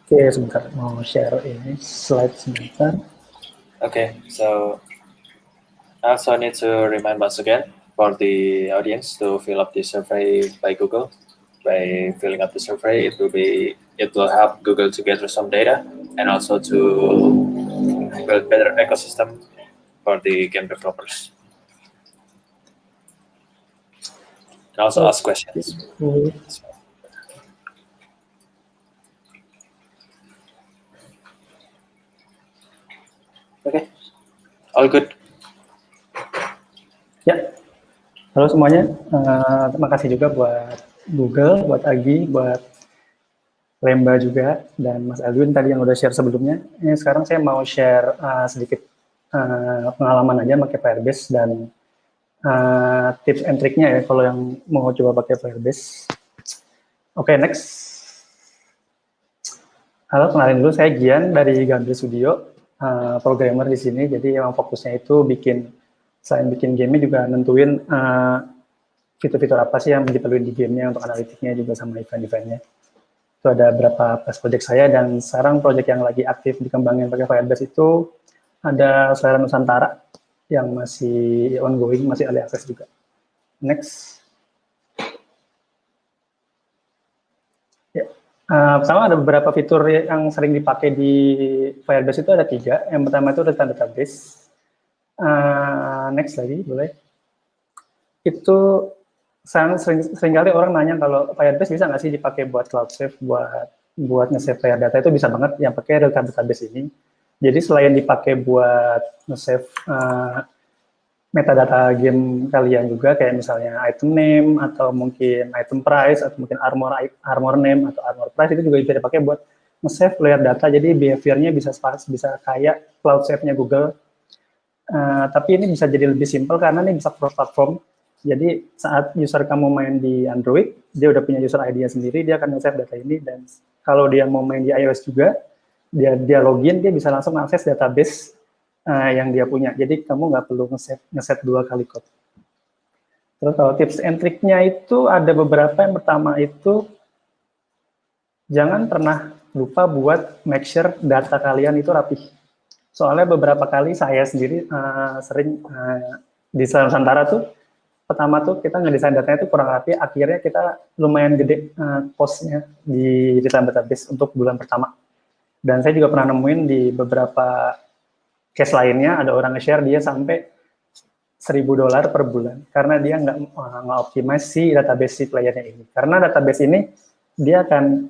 Oke, sebentar mau share ini slide sebentar. Okay, so I also need to remind once again for the audience to fill up the survey by Google. By filling up the survey, it will help Google to gather some data and also to build better ecosystem for the game developers. You can also ask questions. Okay, all good. Ya, halo semuanya. Terima kasih juga buat Google, buat Agi, buat Lemba juga, dan Mas Edwin tadi yang udah share sebelumnya. Ini sekarang saya mau share sedikit pengalaman aja pakai Firebase dan tips and triknya ya kalau yang mau coba pakai Firebase. Oke, next. Halo, kenalin dulu, saya Gian dari Gambir Studio, programmer di sini. Jadi emang fokusnya itu selain bikin game juga nentuin fitur-fitur apa sih yang diperluin di gamenya untuk analitiknya juga sama event-eventnya. Itu ada beberapa past project saya, dan sekarang project yang lagi aktif dikembangin pakai Firebase itu ada Selera Nusantara yang masih ongoing, masih early access juga. Next. Ya. Pertama ada beberapa fitur yang sering dipakai di Firebase itu ada 3. Yang pertama itu real-time database. Next lagi, boleh. Itu seringkali orang nanya kalau Firebase bisa nggak sih dipakai buat cloud save, buat nge-save player data. Itu bisa banget yang pakai real-time database ini. Jadi selain dipakai buat nge-save metadata game kalian juga, kayak misalnya item name, atau mungkin item price, atau mungkin armor name, atau armor price, itu juga bisa dipakai buat nge-save player data. Jadi behavior-nya bisa kayak cloud save-nya Google. Tapi ini bisa jadi lebih simple karena ini bisa cross-platform. Jadi saat user kamu main di Android, dia udah punya user ID-nya sendiri, dia akan nge-save data ini, dan kalau dia mau main di iOS juga, dia login, dia bisa langsung akses database yang dia punya. Jadi kamu nggak perlu nge-set 2 kali code. Terus kalau tips and trick-nya itu ada beberapa. Yang pertama itu jangan pernah lupa buat make sure data kalian itu rapih. Soalnya beberapa kali saya sendiri sering di Nusantara tuh, pertama tuh kita ngedesain datanya itu kurang rapi, akhirnya kita lumayan gede cost-nya di desain database untuk bulan pertama. Dan saya juga pernah nemuin di beberapa case lainnya, ada orang nge-share dia sampai $1.000 per bulan, karena dia nggak optimize si database si playernya ini. Karena database ini, dia akan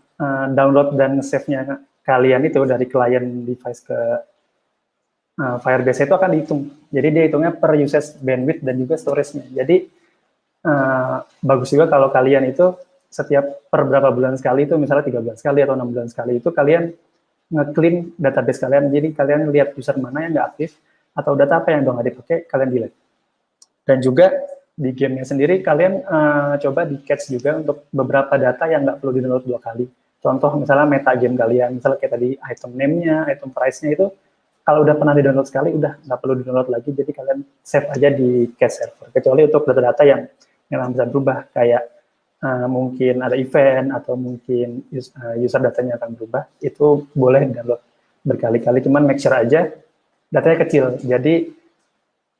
download dan save-nya kalian itu dari klien device ke Firebase itu akan dihitung. Jadi dia hitungnya per usage bandwidth dan juga storage-nya. Jadi bagus juga kalau kalian itu setiap per berapa bulan sekali itu, misalnya 3 bulan sekali atau 6 bulan sekali itu kalian nge-clean database kalian. Jadi kalian lihat user mana yang nggak aktif atau data apa yang udah nggak dipakai, kalian delete. Dan juga di gamenya sendiri kalian coba di-catch juga untuk beberapa data yang nggak perlu di-download 2 kali. Contoh misalnya meta game kalian, misalnya kayak tadi item name-nya, item price-nya itu kalau udah pernah di-download sekali, udah nggak perlu di-download lagi, jadi kalian save aja di cache server. Kecuali untuk data-data yang memang bisa berubah, kayak mungkin ada event, atau mungkin user datanya akan berubah, itu boleh di-download berkali-kali, cuman make sure aja datanya kecil. Jadi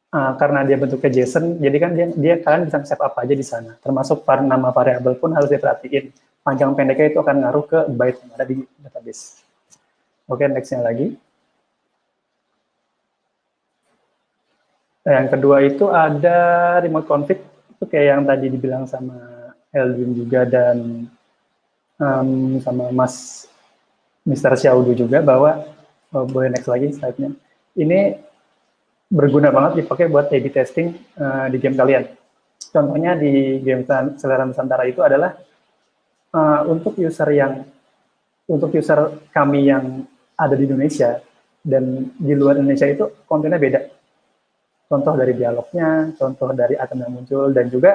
karena dia bentuknya JSON, jadi kan dia kalian bisa save apa aja di sana, termasuk nama variabel pun harus diperhatiin. Panjang pendeknya itu akan ngaruh ke byte yang ada di database. Oke, nextnya lagi. Yang kedua itu ada remote config, itu kayak yang tadi dibilang sama Eldwin juga dan sama Mas Mr. Xiaodu juga, bahwa boleh next lagi slide-nya. Ini berguna banget dipakai buat A/B testing di game kalian. Contohnya di game Selera Nusantara itu adalah untuk user kami yang ada di Indonesia dan di luar Indonesia itu kontennya beda. Contoh dari dialognya, contoh dari item yang muncul, dan juga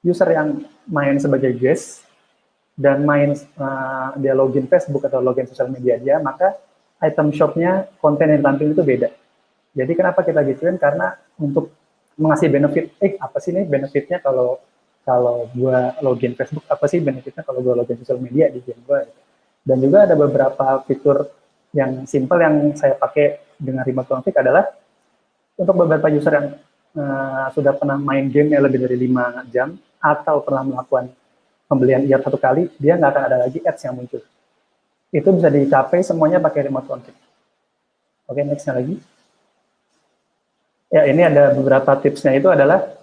user yang main sebagai guest dan dia login Facebook atau login sosial media dia, maka item shop-nya, konten yang tampil itu beda. Jadi kenapa kita gituin? Karena untuk mengasih benefit, apa sih nih benefitnya kalau gua login Facebook, apa sih benefitnya kalau gua login sosial media di game gua? Dan juga ada beberapa fitur yang simple yang saya pakai dengan remote config adalah untuk beberapa user yang sudah pernah main game yang lebih dari 5 jam atau pernah melakukan pembelian IAP 1 kali, dia nggak akan ada lagi ads yang muncul. Itu bisa dicapai semuanya pakai remote config. Oke, nextnya lagi. Ya, ini ada beberapa tipsnya, itu adalah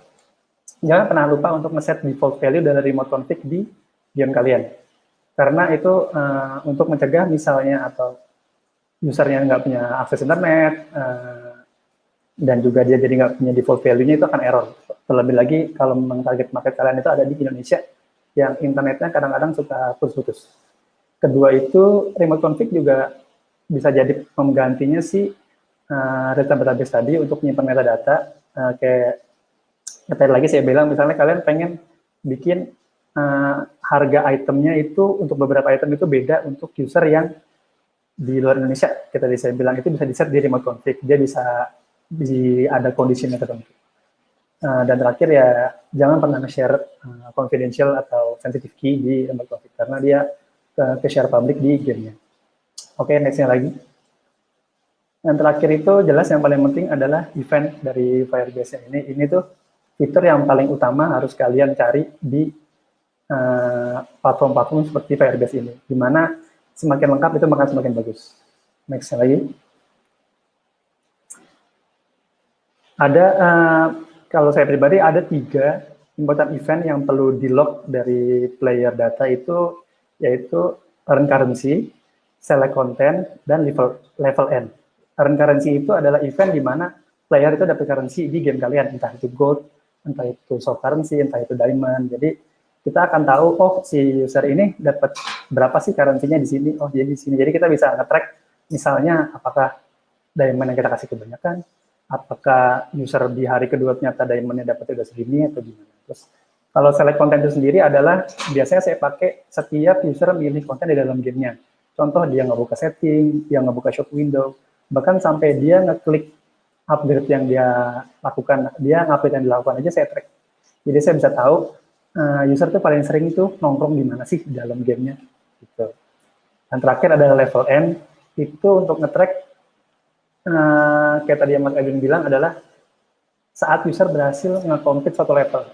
jangan pernah lupa untuk nge-set default value dari remote config di game kalian. Karena itu untuk mencegah misalnya atau usernya nggak punya akses internet, dan juga dia jadi nggak punya default value-nya, itu akan error. Terlebih lagi kalau memang target market kalian itu ada di Indonesia, yang internetnya kadang-kadang suka putus-putus. Kedua itu, remote config juga bisa jadi penggantinya si database tadi untuk menyimpan metadata. Kayak tadi lagi saya bilang, misalnya kalian pengen bikin harga itemnya itu untuk beberapa item itu beda untuk user yang di luar Indonesia. Saya bilang itu bisa di-set di remote config, dia bisa ada condition-nya tertentu. Dan terakhir ya, jangan pernah nge-share confidential atau sensitive key di remote config, karena dia ke-share public di gamenya. Oke, next-nya lagi. Yang terakhir itu jelas yang paling penting adalah event dari Firebase ini. Ini tuh fitur yang paling utama harus kalian cari di platform-platform seperti Firebase ini, dimana semakin lengkap itu maka semakin bagus. Next lagi. Ada, kalau saya pribadi ada 3 important event yang perlu di-log dari player data itu, yaitu earn currency, select content, dan level end. Earn currency itu adalah event di mana player itu dapat currency di game kalian, entah itu gold, entah itu soft currency, entah itu diamond. Jadi kita akan tahu, oh si user ini dapat berapa sih currency-nya di sini, oh dia di sini. Jadi kita bisa nge-track misalnya apakah diamond yang kita kasih kebanyakan, apakah user di hari kedua ternyata diamond-nya dapat udah segini atau gimana. Terus kalau select content itu sendiri adalah biasanya saya pakai setiap user milih konten di dalam gamenya. Contoh dia ngebuka setting, dia ngebuka shop window, bahkan sampai dia ngeklik upgrade yang dia lakukan, dia upgrade yang dilakukan aja saya track. Jadi saya bisa tahu user tuh paling sering itu nongkrong di mana sih di dalam gamenya. Gitu. Dan terakhir adalah level end, itu untuk nge-track kayak tadi yang Mas Edwin bilang adalah saat user berhasil nge-complete satu level.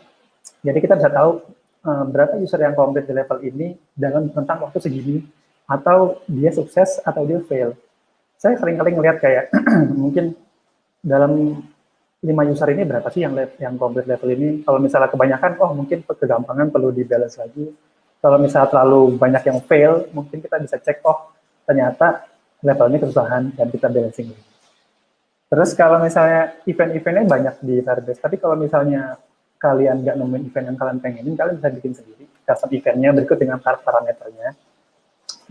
Jadi kita bisa tahu berapa user yang complete di level ini dalam rentang waktu segini, atau dia sukses atau dia fail. Saya sering-kali ngelihat kayak mungkin dalam 5 user ini berapa sih yang complete level ini. Kalau misalnya kebanyakan, oh mungkin kegampangan perlu di-balance lagi. Kalau misalnya terlalu banyak yang fail, mungkin kita bisa cek, oh ternyata levelnya kesusahan dan kita balancing. Terus kalau misalnya event-eventnya banyak di Firebase, tapi kalau misalnya kalian nggak nemuin event yang kalian pengenin, kalian bisa bikin sendiri custom eventnya berikut dengan parameternya.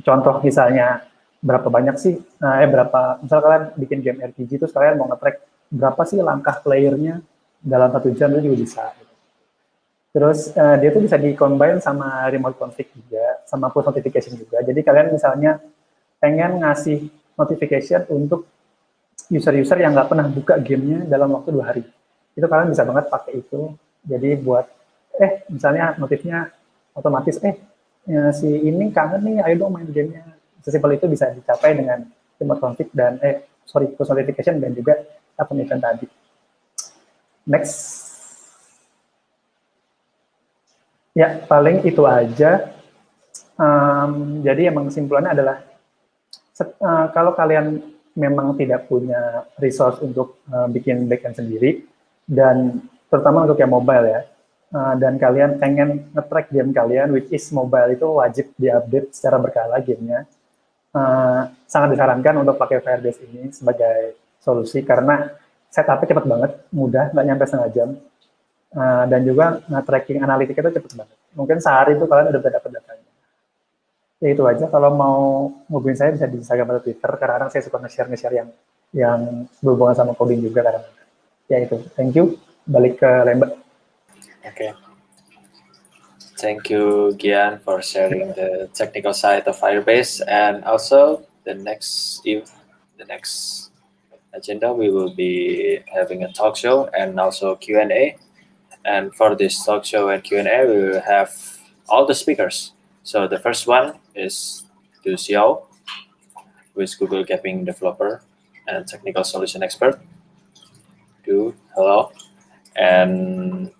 Contoh misalnya berapa banyak sih, misalnya kalian bikin game RPG terus kalian mau nge-track berapa sih langkah playernya dalam 1 jam, itu juga bisa. Terus dia tuh bisa di-combine sama remote config juga, sama push notification juga. Jadi kalian misalnya pengen ngasih notification untuk user-user yang nggak pernah buka gamenya dalam waktu 2 hari. Itu kalian bisa banget pakai itu. Jadi buat, misalnya notifnya otomatis, si ini kangen nih, ayo dong main gamenya. Sesimpel itu bisa dicapai dengan remote config dan, push notification dan juga custom event tadi. Next. Ya, paling itu aja. Jadi emang kesimpulannya adalah kalau kalian memang tidak punya resource untuk bikin backend sendiri, dan terutama untuk yang mobile ya, dan kalian pengen nge-track game kalian, which is mobile itu wajib diupdate secara berkala gamenya, sangat disarankan untuk pakai Firebase ini sebagai solusi, karena setupnya cepat banget, mudah, nggak nyampe setengah jam, dan juga tracking analitik itu cepat banget. Mungkin sehari itu kalian udah bisa dapat datanya. Ya itu aja. Kalau mau hubungin saya bisa di Instagram atau Twitter. Kadang-kadang saya suka nge-share yang berhubungan sama coding juga kadang-kadang. Ya itu. Thank you. Balik ke Lembak. Okay. Thank you, Gian, for sharing the technical side of Firebase, and also the next agenda we will be having a talk show and also Q&A. And for this talk show and Q&A, we will have all the speakers. So the first one is Du Xiao, who is Google Gapping developer and technical solution expert. Du, hello. And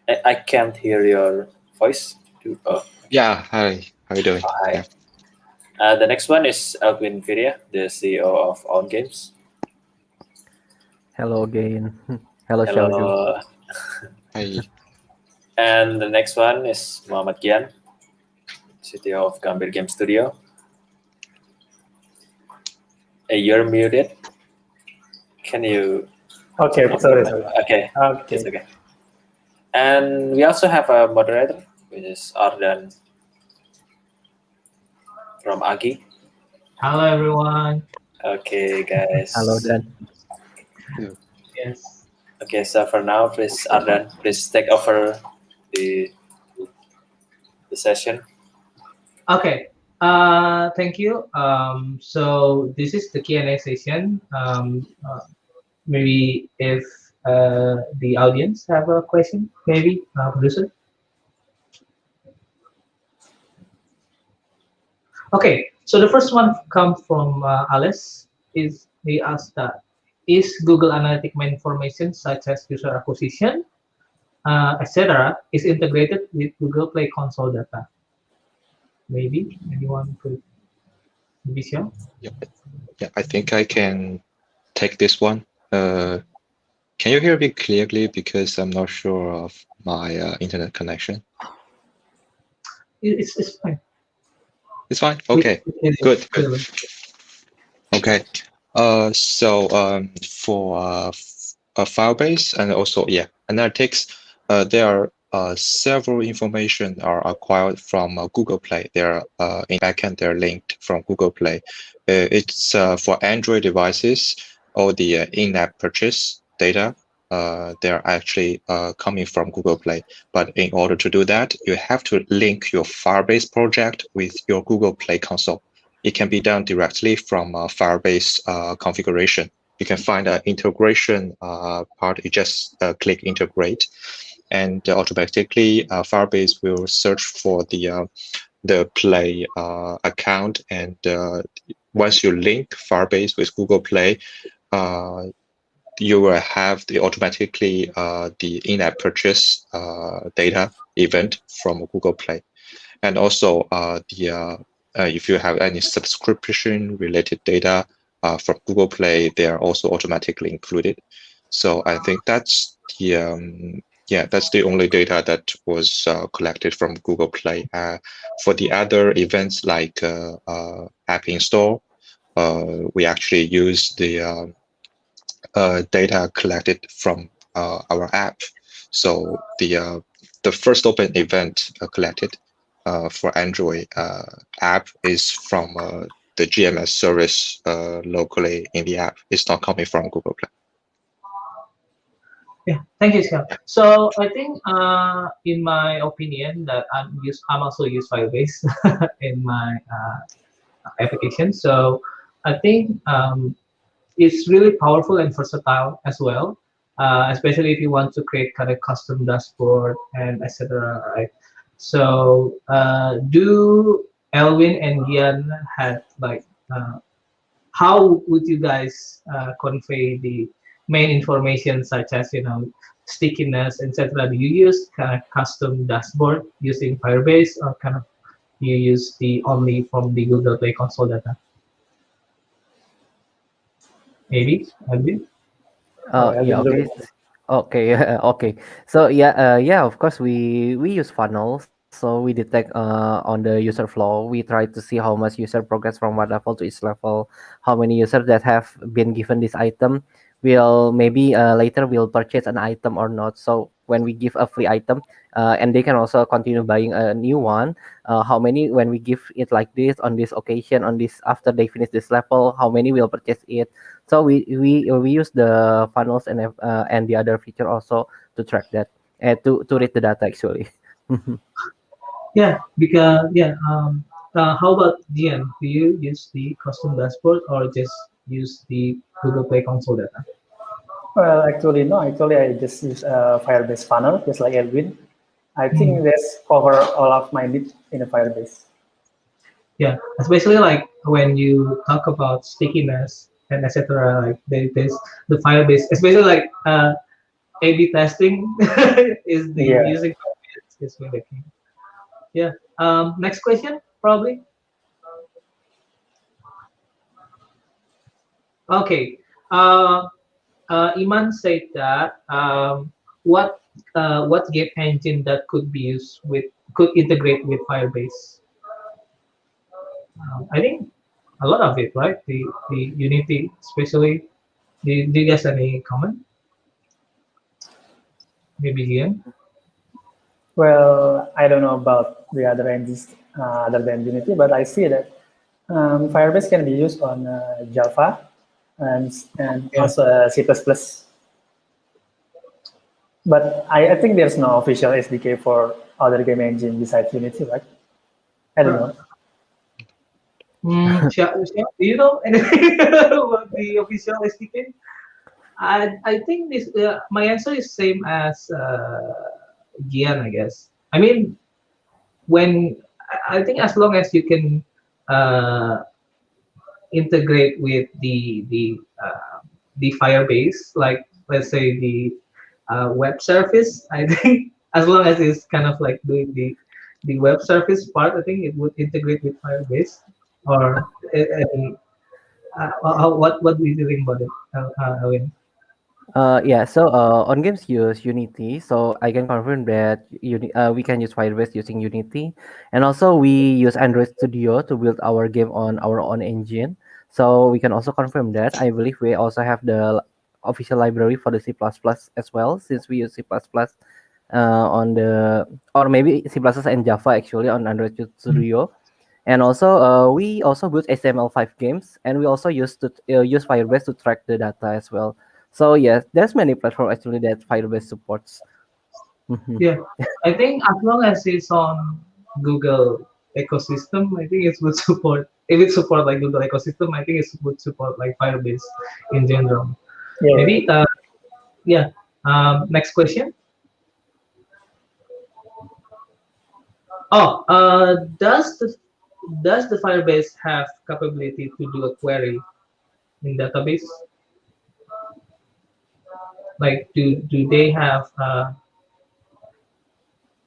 I can't hear your voice. Du, oh. Yeah, hi. How are you doing? Oh, hi. Yeah. The next one is Alvin Viria, the CEO of On Games. Hello again. Hello, Hello. Xiaodu. Hi. And the next one is Muhammad Gian, CTO of Gambir Game Studio. You're muted. Can you? Okay, sorry. Okay. It's okay. And we also have a moderator, which is Ardan from Agi. Hello, everyone. Okay, guys. Hello, Dan. Yes. Okay, so for now, please, Ardan, please take over the session. Okay. Thank you. So this is the Q&A session. Maybe if the audience have a question, maybe producer. Okay. So the first one comes from Alice. He asked that, is Google Analytics my information such as user acquisition, etc., is integrated with Google Play console data? Maybe anyone could be sure. Yeah, I think I can take this one. Can you hear me clearly? Because I'm not sure of my internet connection. It's fine. It's fine. Okay. Good. Okay. So for Firebase and also analytics, there are several information are acquired from Google Play. They're in backend. They're linked from Google Play. It's for Android devices. All the in-app purchase data. They're actually coming from Google Play. But in order to do that, you have to link your Firebase project with your Google Play console. It can be done directly from Firebase configuration. You can find an integration part. You just click integrate, and automatically Firebase will search for the Play account. And once you link Firebase with Google Play, you will have automatically the in-app purchase data event from Google Play, and also if you have any subscription related data from Google Play, they are also automatically included. So I think that's the only data that was collected from Google Play. For the other events like app install, we actually use the data collected from our app. So the first open event collected for Android app is from the GMS service locally in the app. It's not coming from Google Play. Yeah, thank you, Scott. So I think, in my opinion, that I'm also use Firebase in my application. So I think it's really powerful and versatile as well, especially if you want to create kind of custom dashboard and etc. Right? So do Elwin and Gian had like how would you guys convey the main information such as stickiness, etc. Do you use kind of custom dashboard using Firebase, or kind of you use the only from the Google Play Console data? Maybe, Alvin? Yeah, okay. Okay, okay. So yeah, of course we use funnels. So we detect on the user flow. We try to see how much user progress from one level to each level, how many users that have been given this item will maybe later will purchase an item or not. So when we give a free item, and they can also continue buying a new one, how many when we give it like this on this occasion, on this after they finish this level, how many will purchase it. So we use the funnels and the other feature also to track that and to read the data actually. Yeah, because how about Gian? Do you use the custom dashboard or just use the Google Play Console data? Well, actually, no. Actually, I just use a Firebase funnel, just like Elvin. I think that's cover all of my needs in a Firebase. Yeah, especially like when you talk about stickiness and etc. Like there's the Firebase, especially like A/B testing is the Yeah. using Firebase is really key. Yeah. Next question, probably. Okay. Iman said that what game engine that could integrate with Firebase? I think a lot of it, right? The Unity, especially. Do you guys have any comment? Maybe Gian? Well, I don't know about the other engines other than Unity, but I see that Firebase can be used on Java and Yeah. also C++. But I think there's no official SDK for other game engine besides Unity, right? I don't know. Do you know anything about the official SDK? I think this my answer is same as Gian, I guess. I mean, when I think as long as you can integrate with the Firebase, like let's say the web service, I think as long as it's kind of like doing the web service part, I think it would integrate with Firebase. Or any, what do you think about it, Owen? Yeah, so on games use Unity, so I can confirm that we can use Firebase using Unity, and also we use Android Studio to build our game on our own engine. So we can also confirm that. I believe we also have the official library for the C++ as well, since we use C++ on the or maybe C++ and Java actually on Android Studio. And also, we also build HTML5 games, and we also use Firebase to track the data as well. So yes, there's many platforms actually that Firebase supports. Yeah, I think as long as it's on Google ecosystem, I think it would support. If it support like Google ecosystem, I think it would support like Firebase in general. Yeah. Maybe yeah. Next question. Oh, does the Firebase have capability to do a query in database? Like, do they have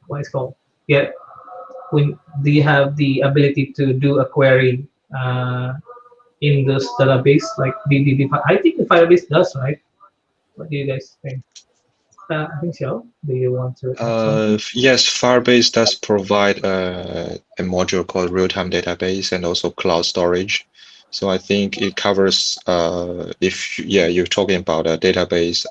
what is called? Yeah, do you have the ability to do a query in this database? Like, I think the Firebase does, right? What do you guys think? I think so. Do you want to? Yes, Firebase does provide a module called real-time database and also cloud storage. So I think it covers if you're talking about a database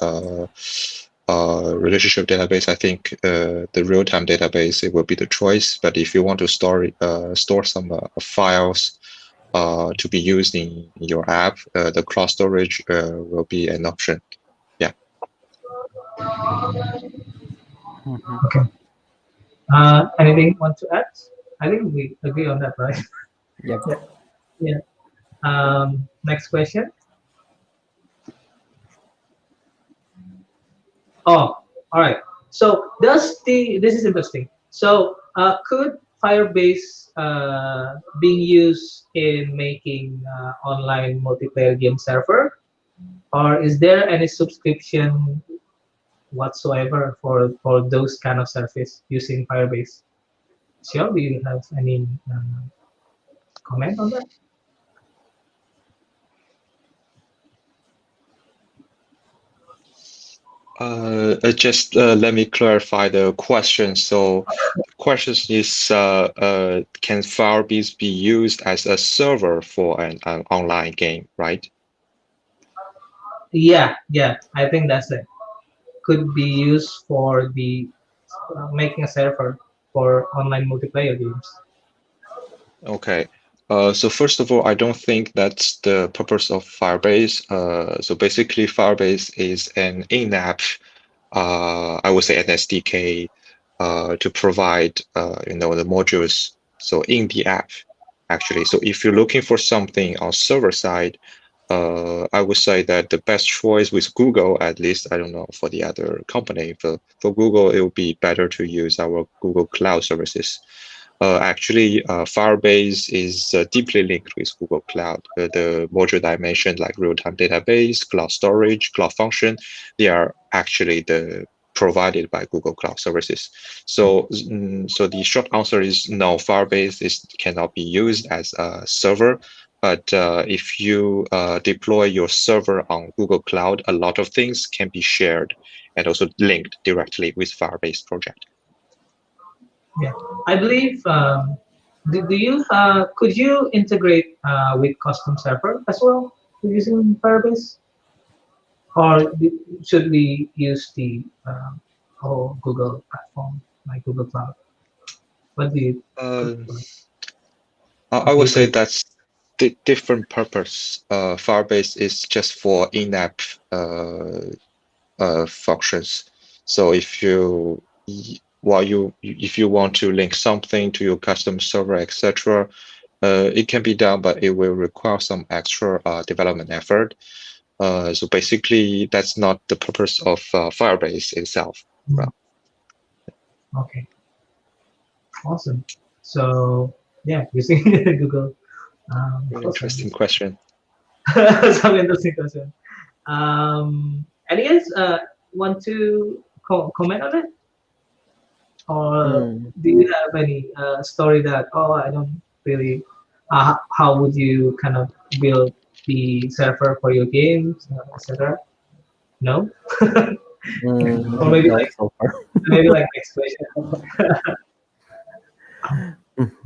relationship database, I think the real-time database it will be the choice. But if you want to store some files to be used in your app, the cloud storage will be an option. Yeah. Okay. Anything want to add? I think we agree on that, right? Yep. Yeah. Next question. Oh, all right. So this is interesting. So could Firebase being used in making online multiplayer game server? or is there any subscription whatsoever for those kind of service using Firebase? Xiao, do you have any comment on that? Just let me clarify the question. So, the question is, can Firebase be used as a server for an online game, right? Yeah, I think that's it. Could be used for the making a server for online multiplayer games. Okay. So first of all, I don't think that's the purpose of Firebase. So basically, Firebase is an in-app, I would say an SDK, to provide, the modules. So in the app, actually. So if you're looking for something on server side, I would say that the best choice with Google, at least, I don't know for the other company, for Google, it would be better to use our Google Cloud services. Actually, Firebase is deeply linked with Google Cloud. The module that I mentioned, like real-time database, cloud storage, cloud function, they are actually provided by Google Cloud services. So, so the short answer is no. Firebase cannot be used as a server. But if you deploy your server on Google Cloud, a lot of things can be shared and also linked directly with Firebase project. Yeah, I believe. Could you integrate with custom server as well using Firebase, or should we use the whole Google platform like Google Cloud? What do you? I would say that's different purpose. Firebase is just for in-app functions. So if you want to link something to your custom server, etc., it can be done, but it will require some extra development effort. So basically, that's not the purpose of Firebase itself. Well, Okay. Awesome. So yeah, using Google. interesting question. Some interesting question. Any guys want to comment on it, or do you have any story that I don't really? How would you kind of build the server for your games, etc.? No. Or maybe No, like so far. next question.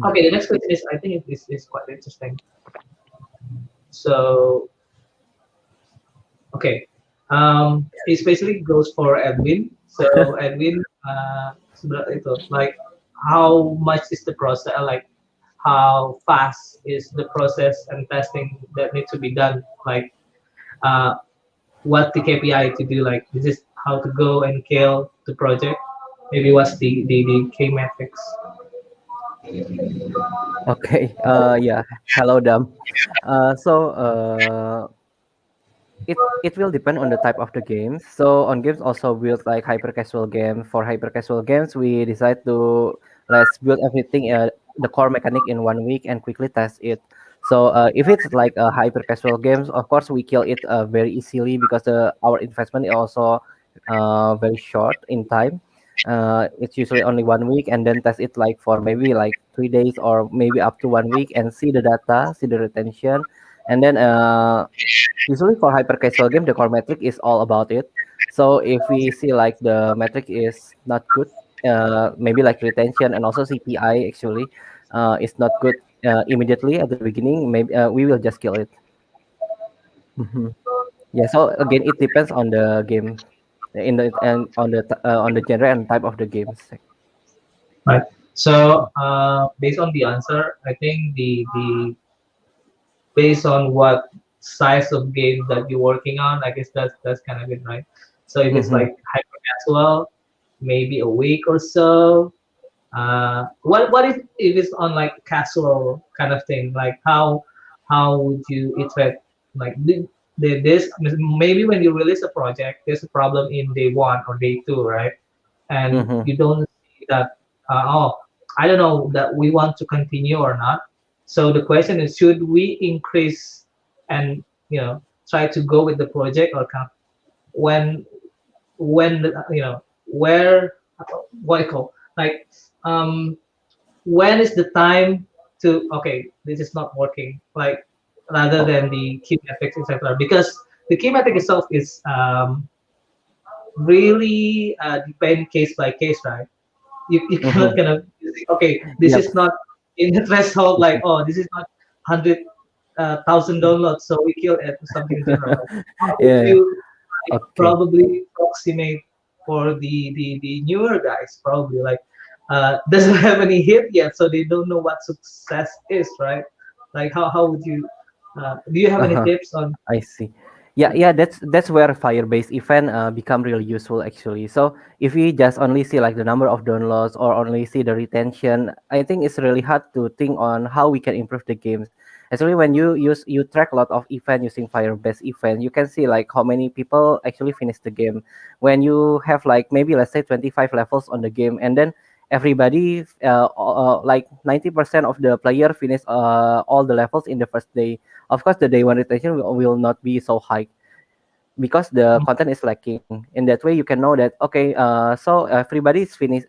Okay, the next question is, I think it is quite interesting. So, okay, it basically goes for Edwin. So Edwin, itu, like, how much is the process? Like, how fast is the process and testing that need to be done? Like, what the KPI to do? Like, is this how to go and kill the project? Maybe what's the key metrics? Okay. Yeah. Hello, Dam. So it will depend on the type of the games. So on games also build like hyper casual game. For hyper casual games, we decide to let's build everything the core mechanic in 1 week and quickly test it. So if it's like a hyper casual games, of course we kill it very easily because our investment is also very short in time. It's usually only 1 week and then test it like for maybe like 3 days or maybe up to 1 week and see the data, see the retention, and then usually for hyper casual game the core metric is all about it. So if we see like the metric is not good, maybe like retention and also CPI actually is not good immediately at the beginning, maybe we will just kill it. Yeah, so again it depends on the game and on the genre and type of the games. Right. So based on the answer, I think the based on what size of game that you're working on, I guess that's kind of it, right? So if it's like hyper casual, maybe a week or so. What if it's on like casual kind of thing? Like how would you iterate? Like this maybe when you release a project, there's a problem in day 1 or day 2, right? And you don't see that. I don't know that we want to continue or not. So the question is, should we increase and try to go with the project, or kind of when where what I call like when is the time to okay, this is not working, like rather than the key metrics, etc. Because the key metric itself is really depend case by case, right? You cannot kind of okay, this Yep. is not in the threshold, like oh, this is not 100,000 downloads, so we kill it, something in general. How would Yeah. you Okay. probably approximate for the newer guys, probably like doesn't have any hit yet, so they don't know what success is, right? Like how would you do you have any Uh-huh. tips on I see. Yeah, that's where Firebase event become really useful actually. So if we just only see like the number of downloads or only see the retention, I think it's really hard to think on how we can improve the games. Especially when you track a lot of event using Firebase event, you can see like how many people actually finish the game. When you have like maybe let's say 25 levels on the game, and then everybody like 90% of the player finish all the levels in the first day. Of course, the day one retention will not be so high because the content is lacking. In that way, you can know that okay, so everybody is finished.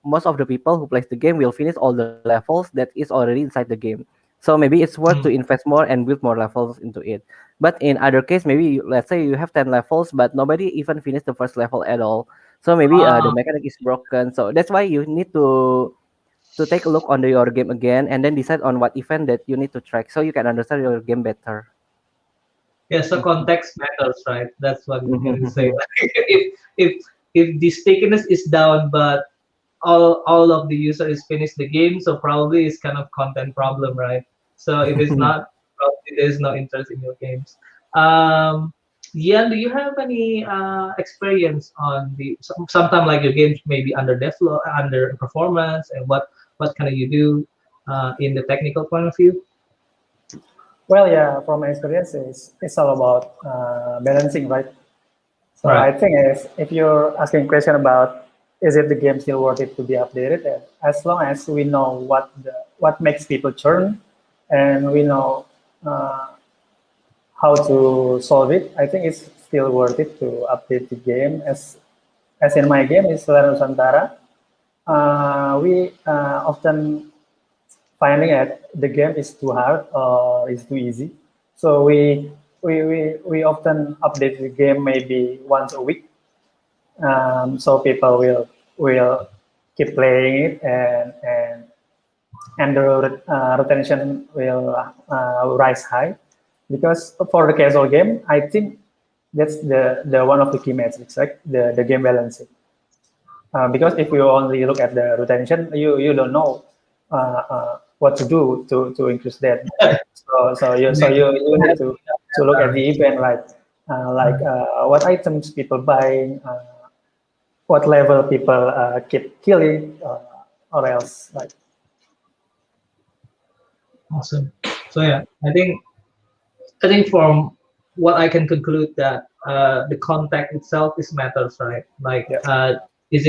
Most of the people who plays the game will finish all the levels that is already inside the game. So maybe it's worth to invest more and build more levels into it. But in other case, maybe let's say you have 10 levels, but nobody even finished the first level at all. So maybe the mechanic is broken. So that's why you need to take a look on your game again and then decide on what event that you need to track so you can understand your game better. yeah, so context matters, right? That's what we're gonna say. Mhm. If the stickiness is down, but all of the user is finished the game, so probably it's kind of content problem, right? So if it's not, probably there's no interest in your games. Ian, do you have any experience on the sometime like your games maybe under develop, under performance, and what can you do in the technical point of view? Well, yeah, from my experience, it's all about balancing, right? So Right. I think if you're asking a question about is it the game still worth it to be updated, as long as we know what makes people churn, and we know how to solve it, I think it's still worth it to update the game. As in my game is Layar Nusantara, we often finding that the game is too hard or is too easy. So we often update the game maybe once a week. So people will keep playing it, and the retention will rise high. Because for the casual game, I think that's the one of the key metrics, right? The game balancing. Because if you only look at the retention, you don't know what to do to increase that. So you need to look at the event, right? Like what items people buying, what level people keep killing, or else, like. Awesome. So yeah, I think from what I can conclude that the content itself is matters, right? Like, Yeah. is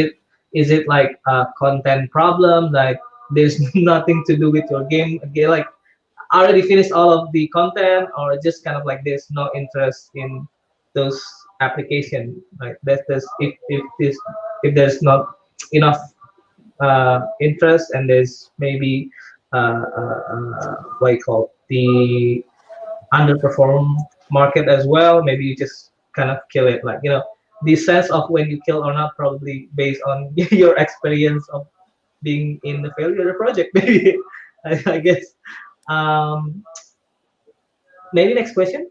it like a content problem? Like, there's nothing to do with your game. Again, like, already finished all of the content, or just kind of like there's no interest in those application. Like, there's if there's not enough interest, and there's maybe what you call the underperform market as well, maybe you just kind of kill it, like the sense of when you kill or not probably based on your experience of being in the failure of the project. Maybe I guess. Maybe next question.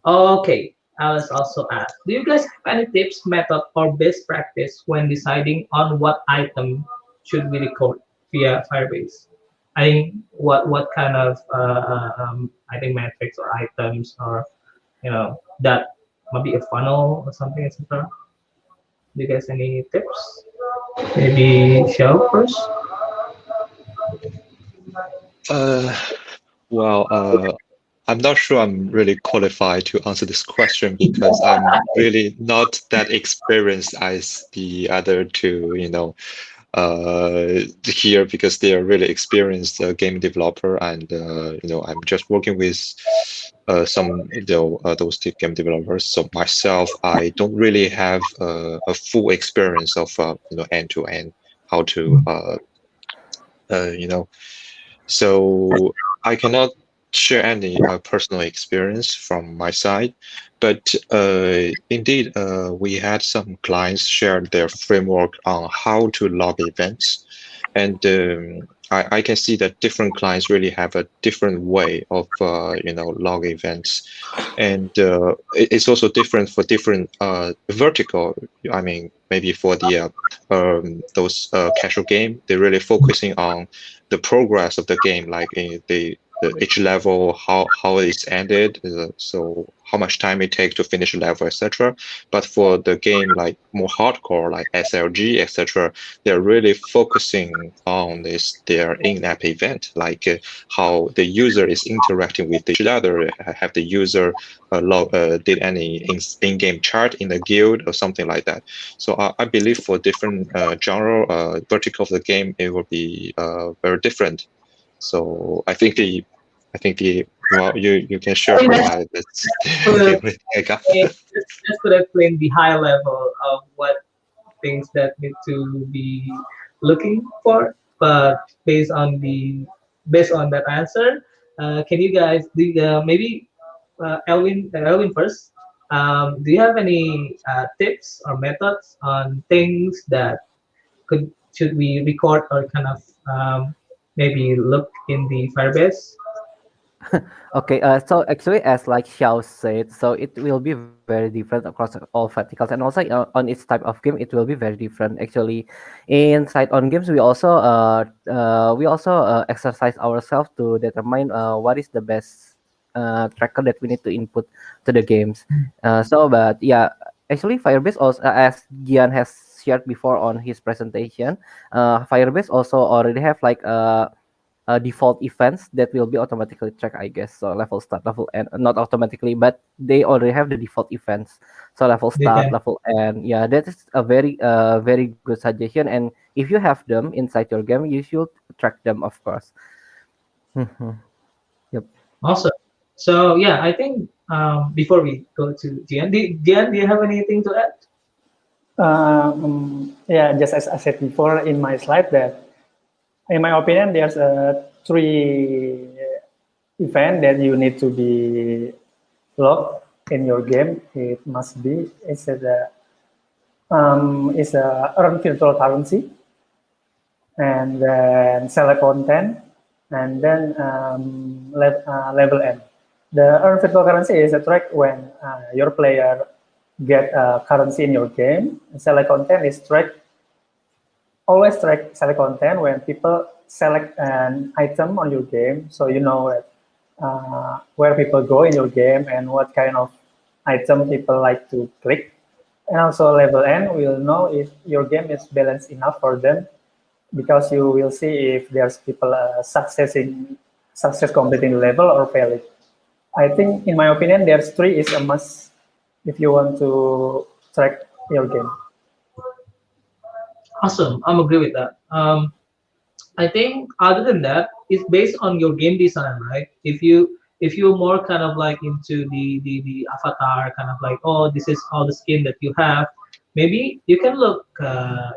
Okay, Alice also asked, do you guys have any tips, method, or best practice when deciding on what item should we record via Firebase? I think what kind of I think metrics or items, or that might be a funnel or something, etc. Do you guys any tips? Maybe Shell first. Well, I'm not sure I'm really qualified to answer this question because I'm really not that experienced as the other two, here because they are really experienced game developer, and I'm just working with some those game developers. So myself, I don't really have a full experience of end to end how to so I cannot share any personal experience from my side, but indeed, we had some clients share their framework on how to log events, and I can see that different clients really have a different way of log events, and it's also different for different vertical. I mean, maybe for the those casual game, they're really focusing on the progress of the game, like in the each level, how it's ended, so how much time it takes to finish a level, etc. But for the game like more hardcore, like SLG, etc., they're really focusing on their in-app event, like how the user is interacting with each other. Have the user did any in-game chart in the guild or something like that. So I believe for different genre vertical of the game, it will be very different. So I think the well, you can share from that. That's okay. Just could explain the high level of what things that need to be looking for, but based on that answer, can you guys maybe Elwin first? Do you have any tips or methods on things that should we record or kind of maybe look in the Firebase? Okay, so actually, as like Xiao said, so it will be very different across all verticals, and also on each type of game, it will be very different. Actually, inside on games, we also exercise ourselves to determine what is the best tracker that we need to input to the games. But yeah, actually, Firebase also, as Gian has shared before on his presentation, Firebase also already have like default events that will be automatically tracked, I guess. So level start, level end, not automatically, but they already have the default events. So level start, level end. Yeah, that is a very good suggestion. And if you have them inside your game, you should track them, of course. Yep. Awesome. So yeah, I think before we go to Jian, do you have anything to add? Yeah, just as I said before in my slide, that in my opinion, there's three event that you need to be logged in your game. It must be it's a earn virtual currency, and then select content, and then level end. The earn virtual currency is a track when your player get currency in your game. Select content is track. Always track select content when people select an item on your game, so you know where people go in your game and what kind of item people like to click. And also level end will know if your game is balanced enough for them, because you will see if there's people success completing the level or failing. I think, in my opinion, there's three is a must if you want to track your game. Awesome, I'm agree with that. I think other than that, it's based on your game design, right? If you're more kind of like into the avatar, kind of like, oh, this is all the skin that you have, maybe you can look,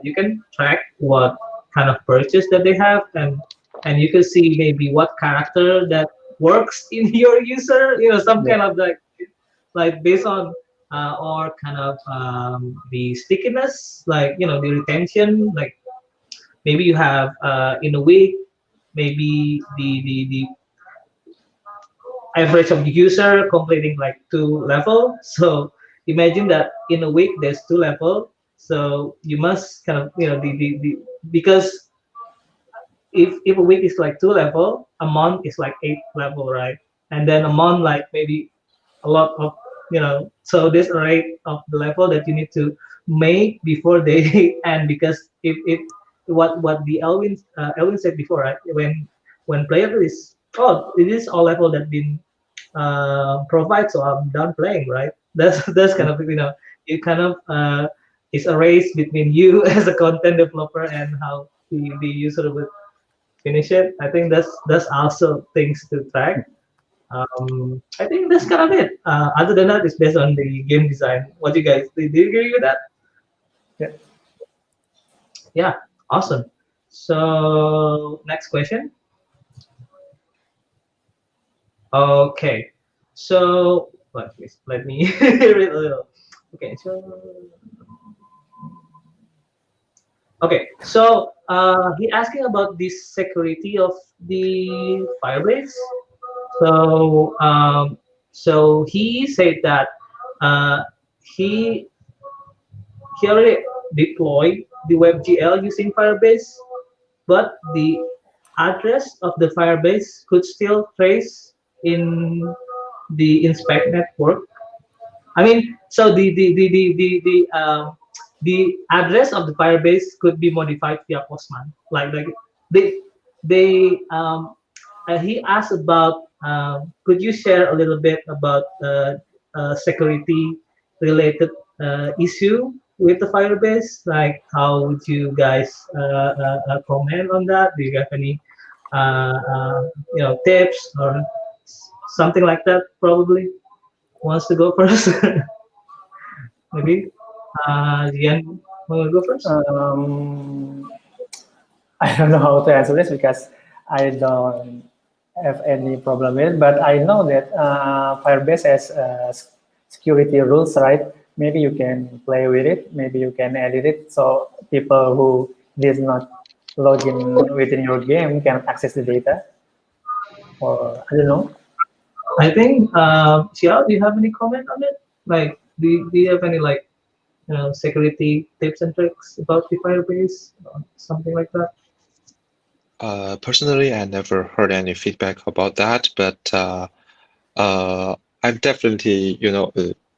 you can track what kind of purchase that they have, and you can see maybe what character that works in your user, some kind of like based on or kind of the stickiness, like the retention, like maybe you have in a week, maybe the average of the user completing like 2 level. So imagine that in a week there's 2 level. So you must kind of the because if a week is like 2 level, a month is like 8 level, right? And then a month like maybe a lot of so there's a rate of the level that you need to make before they end, because if what the Elwin said before, right? When player is, oh, it is all level that been provide, so I'm done playing, right? That's kind of you kind of it's a race between you as a content developer and how the user would finish it. I think that's also things to track. I think that's kind of it. Other than that, it's based on the game design. What do you guys do? You agree with that? Yeah. Yeah, awesome. So next question. Okay, so let me read a little. Okay, so he asking about the security of the Firebase. So he said that he already deployed the WebGL using Firebase, but the address of the Firebase could still trace in the inspect network. I mean, so the address of the Firebase could be modified via Postman. Like they he asked about could you share a little bit about security related issue with the Firebase? Like how would you guys comment on that? Do you have any tips or something like that? Probably wants to go first. Maybe Jian will go first. I don't know how to answer this because I don't have any problem with it, but I know that Firebase has security rules, right? Maybe you can play with it, maybe you can edit it, so people who did not log in within your game can access the data. Or I don't know. I think, Xiao, do you have any comment on it? Like, do you have any security tips and tricks about the Firebase or something like that? Personally, I never heard any feedback about that, but I'm definitely,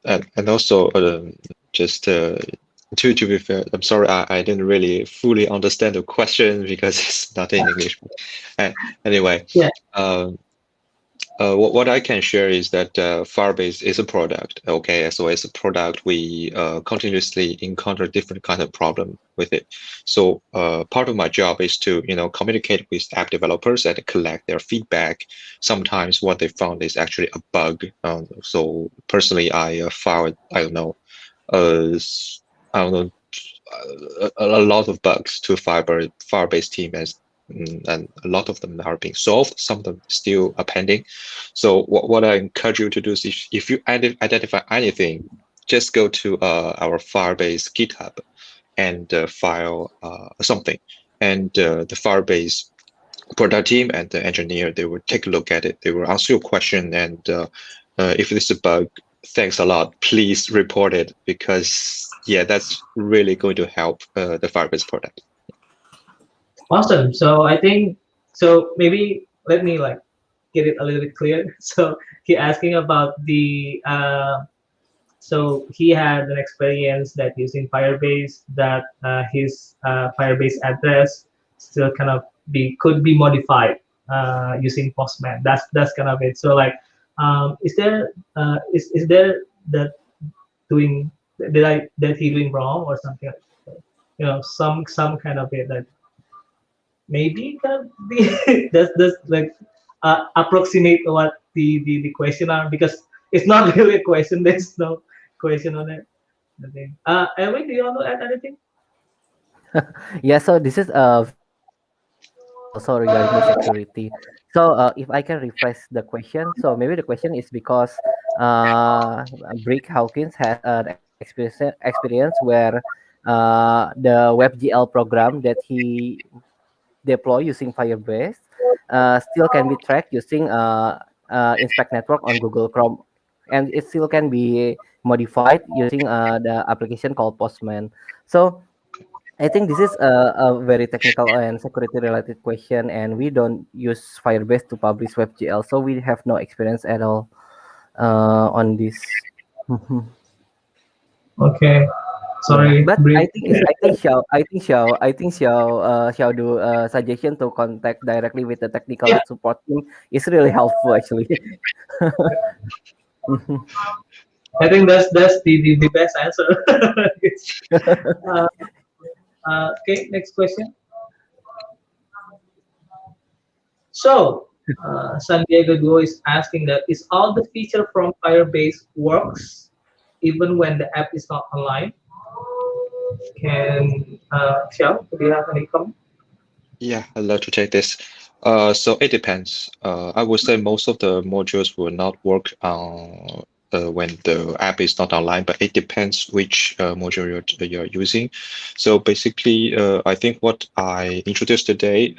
and also just to be fair, I'm sorry, I didn't really fully understand the question because it's not in English. Anyway, yeah. What I can share is that Firebase is a product. Okay, so as a product, we continuously encounter different kind of problem with it. So part of my job is to communicate with app developers and collect their feedback. Sometimes what they found is actually a bug. So personally, I found a lot of bugs to Firebase team and a lot of them are being solved. Some of them still are pending. So what I encourage you to do is if you identify anything, just go to our Firebase GitHub and file something. And the Firebase product team and the engineer, they will take a look at it. They will answer your question. And if it's a bug, thanks a lot. Please report it because, yeah, that's really going to help the Firebase product. Awesome. So I think, maybe let me get it a little bit clear. So he asking about the, so he had an experience that using Firebase that his Firebase address still kind of could be modified using Postman. That's kind of it. So is there that he doing wrong or something? Some kind of it that maybe can be that's approximate what the question are, because it's not really a question. There's no question on it. I think. Edwin, do you want to add anything? Yeah, so this is also regarding the security. So if I can rephrase the question, so maybe the question is because Brick Hawkins has an experience where the WebGL program that he deploy using Firebase still can be tracked using Inspect Network on Google Chrome, and it still can be modified using the application called Postman. So I think this is a very technical and security related question, and we don't use Firebase to publish WebGL, so we have no experience at all on this. Okay. Sorry, but Brick. I think Xiao do suggestion to contact directly with the technical support team is really helpful actually. I think that's the best answer. Okay, next question. So, San Diego Duo is asking that is all the feature from Firebase works even when the app is not online? Can Xiao, do you have any comment? Yeah, I'd love to take this. So it depends. I would say most of the modules will not work when the app is not online, but it depends which module you're using. So basically, I think what I introduced today,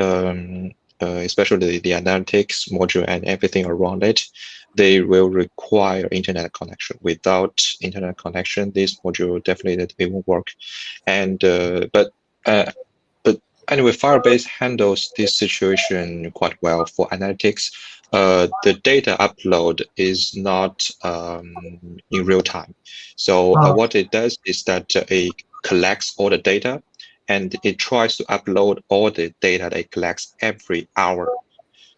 especially the analytics module and everything around it, they will require internet connection. Without internet connection, this module definitely it won't work. And but anyway, Firebase handles this situation quite well for analytics. The data upload is not in real time. So what it does is that it collects all the data and it tries to upload all the data that it collects every hour.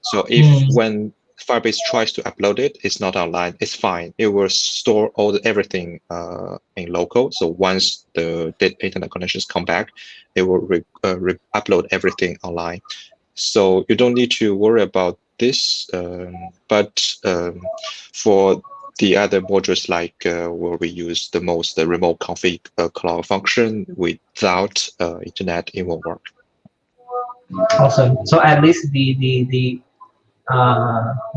So if when Firebase tries to upload it, it's not online, it's fine. It will store everything in local. So once the internet connections come back, it will upload everything online. So you don't need to worry about this. But for the other modules like where we use the most, the remote config cloud function, without internet, it won't work. Awesome. So at least the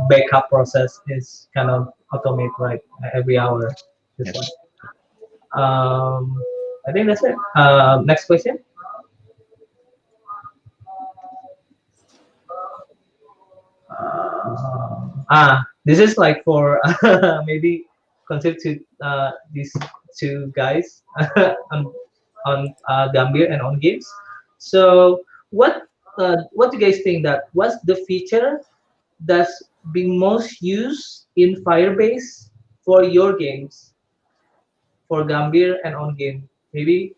backup process is kind of automated, right? Every hour. Yes. I think that's it. Next question. This is like for maybe concept to these two guys on Gambir and on games. So what do you guys think that what's the feature that's being most used in Firebase for your games, for Gambir and on game? Maybe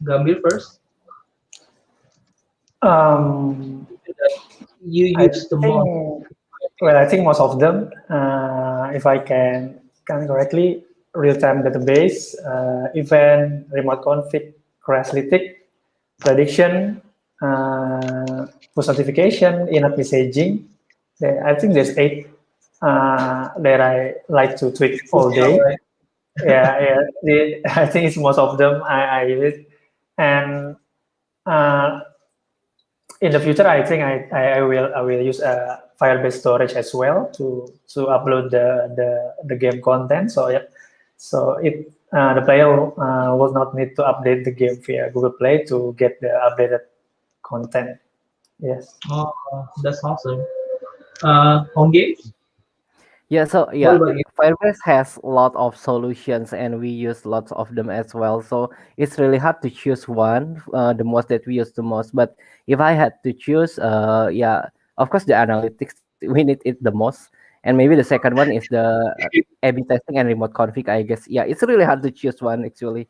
Gambir first. You use the most. Well, I think most of them, if I can correctly, real-time database, event, remote config, crashlytic, prediction, push notification, in-app messaging. I think there's 8 that I like to tweak all day. Yeah. I think it's most of them I use it. And in the future, I think I will use Firebase storage as well to upload the game content. So yeah, so the player will not need to update the game via Google Play to get the updated content. Yes. Oh, that's awesome. On games? Yeah, so What yeah, about you? Firebase has a lot of solutions and we use lots of them as well. So it's really hard to choose one, the most that we use the most. But if I had to choose, yeah, of course the analytics we need it the most, and maybe the second one is the A/B testing and remote config. I guess yeah, it's really hard to choose one actually.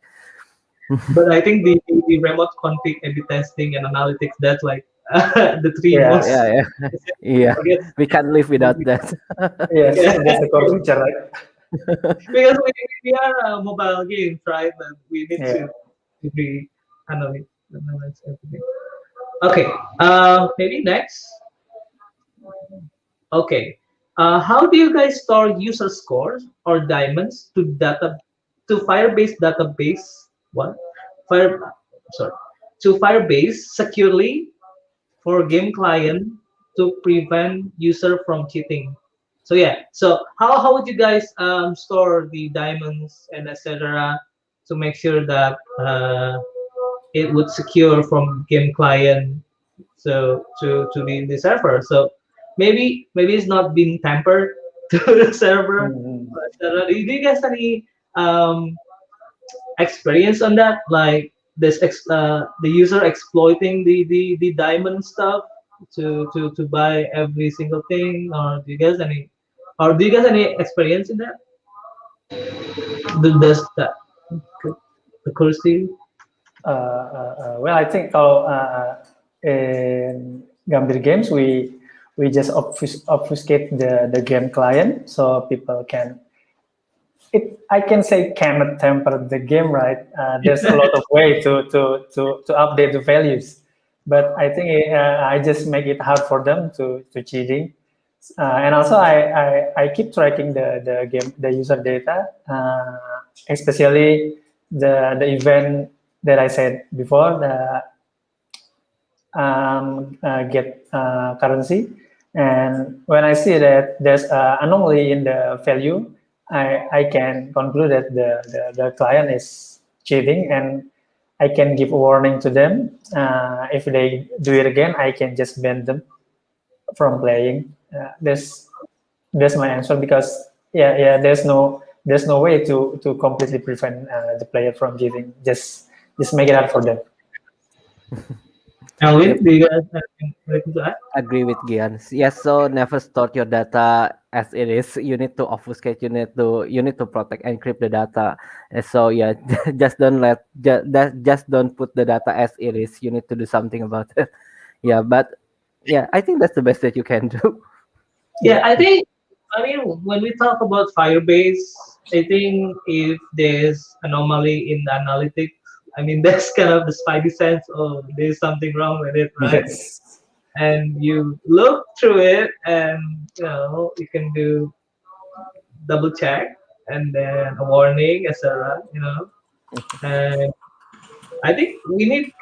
But I think the remote config, A/B testing, and analytics, that's like the three Yeah, most. Yeah. We can't live without that. Yes, that's the core feature, right? Because we are mobile games, right? But we need to be analyze everything. Okay. Maybe next. Okay. How do you guys store user scores or diamonds to Firebase database? What? To Firebase securely for game client to prevent user from cheating. So yeah, so how would you guys store the diamonds and etc. to make sure that it would secure from game client so to the server? So maybe it's not being tampered to the server. Do you guys have any experience on that, like this the user exploiting the diamond stuff to buy every single thing, or do you guys any experience in that? Does that occurs to you? Well, I think in Gambir games we just obfuscate the game client so people can I can say cannot temper the game, right? There's a lot of way to update the values, but I think I just make it hard for them to cheating. And also I keep tracking the user data, especially the event that I said before, the get currency. And when I see that there's anomaly in the value, I can conclude that the client is cheating, and I can give a warning to them. If they do it again, I can just ban them from playing. That's my answer, because there's no way to completely prevent the player from cheating. Just make it hard for them. Alvin, do you guys have anything to add? Agree with Gian. Yes, so never store your data as it is. You need to obfuscate. You need to protect, encrypt the data. So yeah, just don't put the data as it is. You need to do something about it. Yeah, but yeah, I think that's the best that you can do. Yeah, I mean, when we talk about Firebase, I think if there's anomaly in the analytics, I mean, that's kind of the spidey sense of there's something wrong with it, right? Yes. And you look through it, and you can do double check, and then a warning, etc. And I think we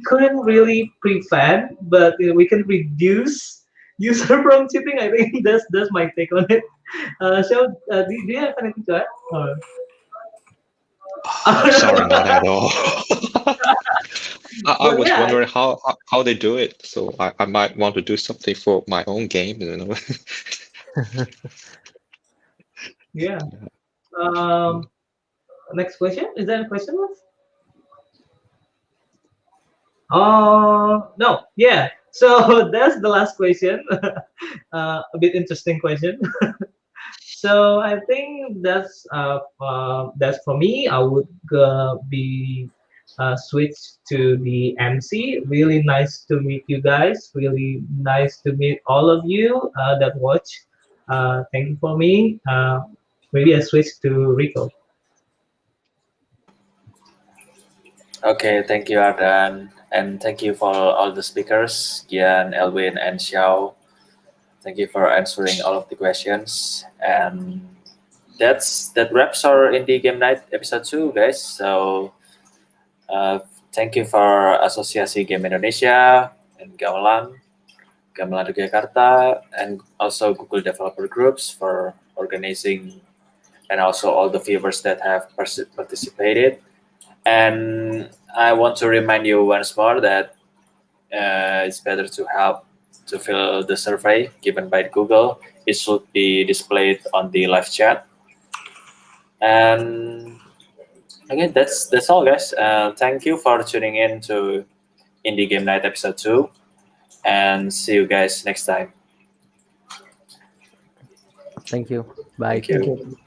couldn't really prevent, but we can reduce user from cheating. I think that's my take on it. So do you have anything to add? Or? Sorry, not at all. I was yeah. wondering how they do it, so I might want to do something for my own game. Yeah. Next question. Is there a question? No. Yeah. So that's the last question. A bit interesting question. So I think that's for me. I would be switch to the MC. Really nice to meet you guys. Really nice to meet all of you that watch. Thank you for me. Maybe I switch to Rico. Okay, thank you, Ardan, and thank you for all the speakers, Gian, Elwin, and Xiao. Thank you for answering all of the questions, and that wraps our Indie Game Night episode 2, guys. So thank you for Asosiasi Game Indonesia and Gamelan Yogyakarta, and also Google Developer Groups for organizing, and also all the viewers that have participated. And I want to remind you once more that it's better to help to fill the survey given by Google. It should be displayed on the live chat. And again, that's all, guys. Thank you for tuning in to Indie Game Night episode 2, and see you guys next time. Thank you. Bye. Thank you. Thank you.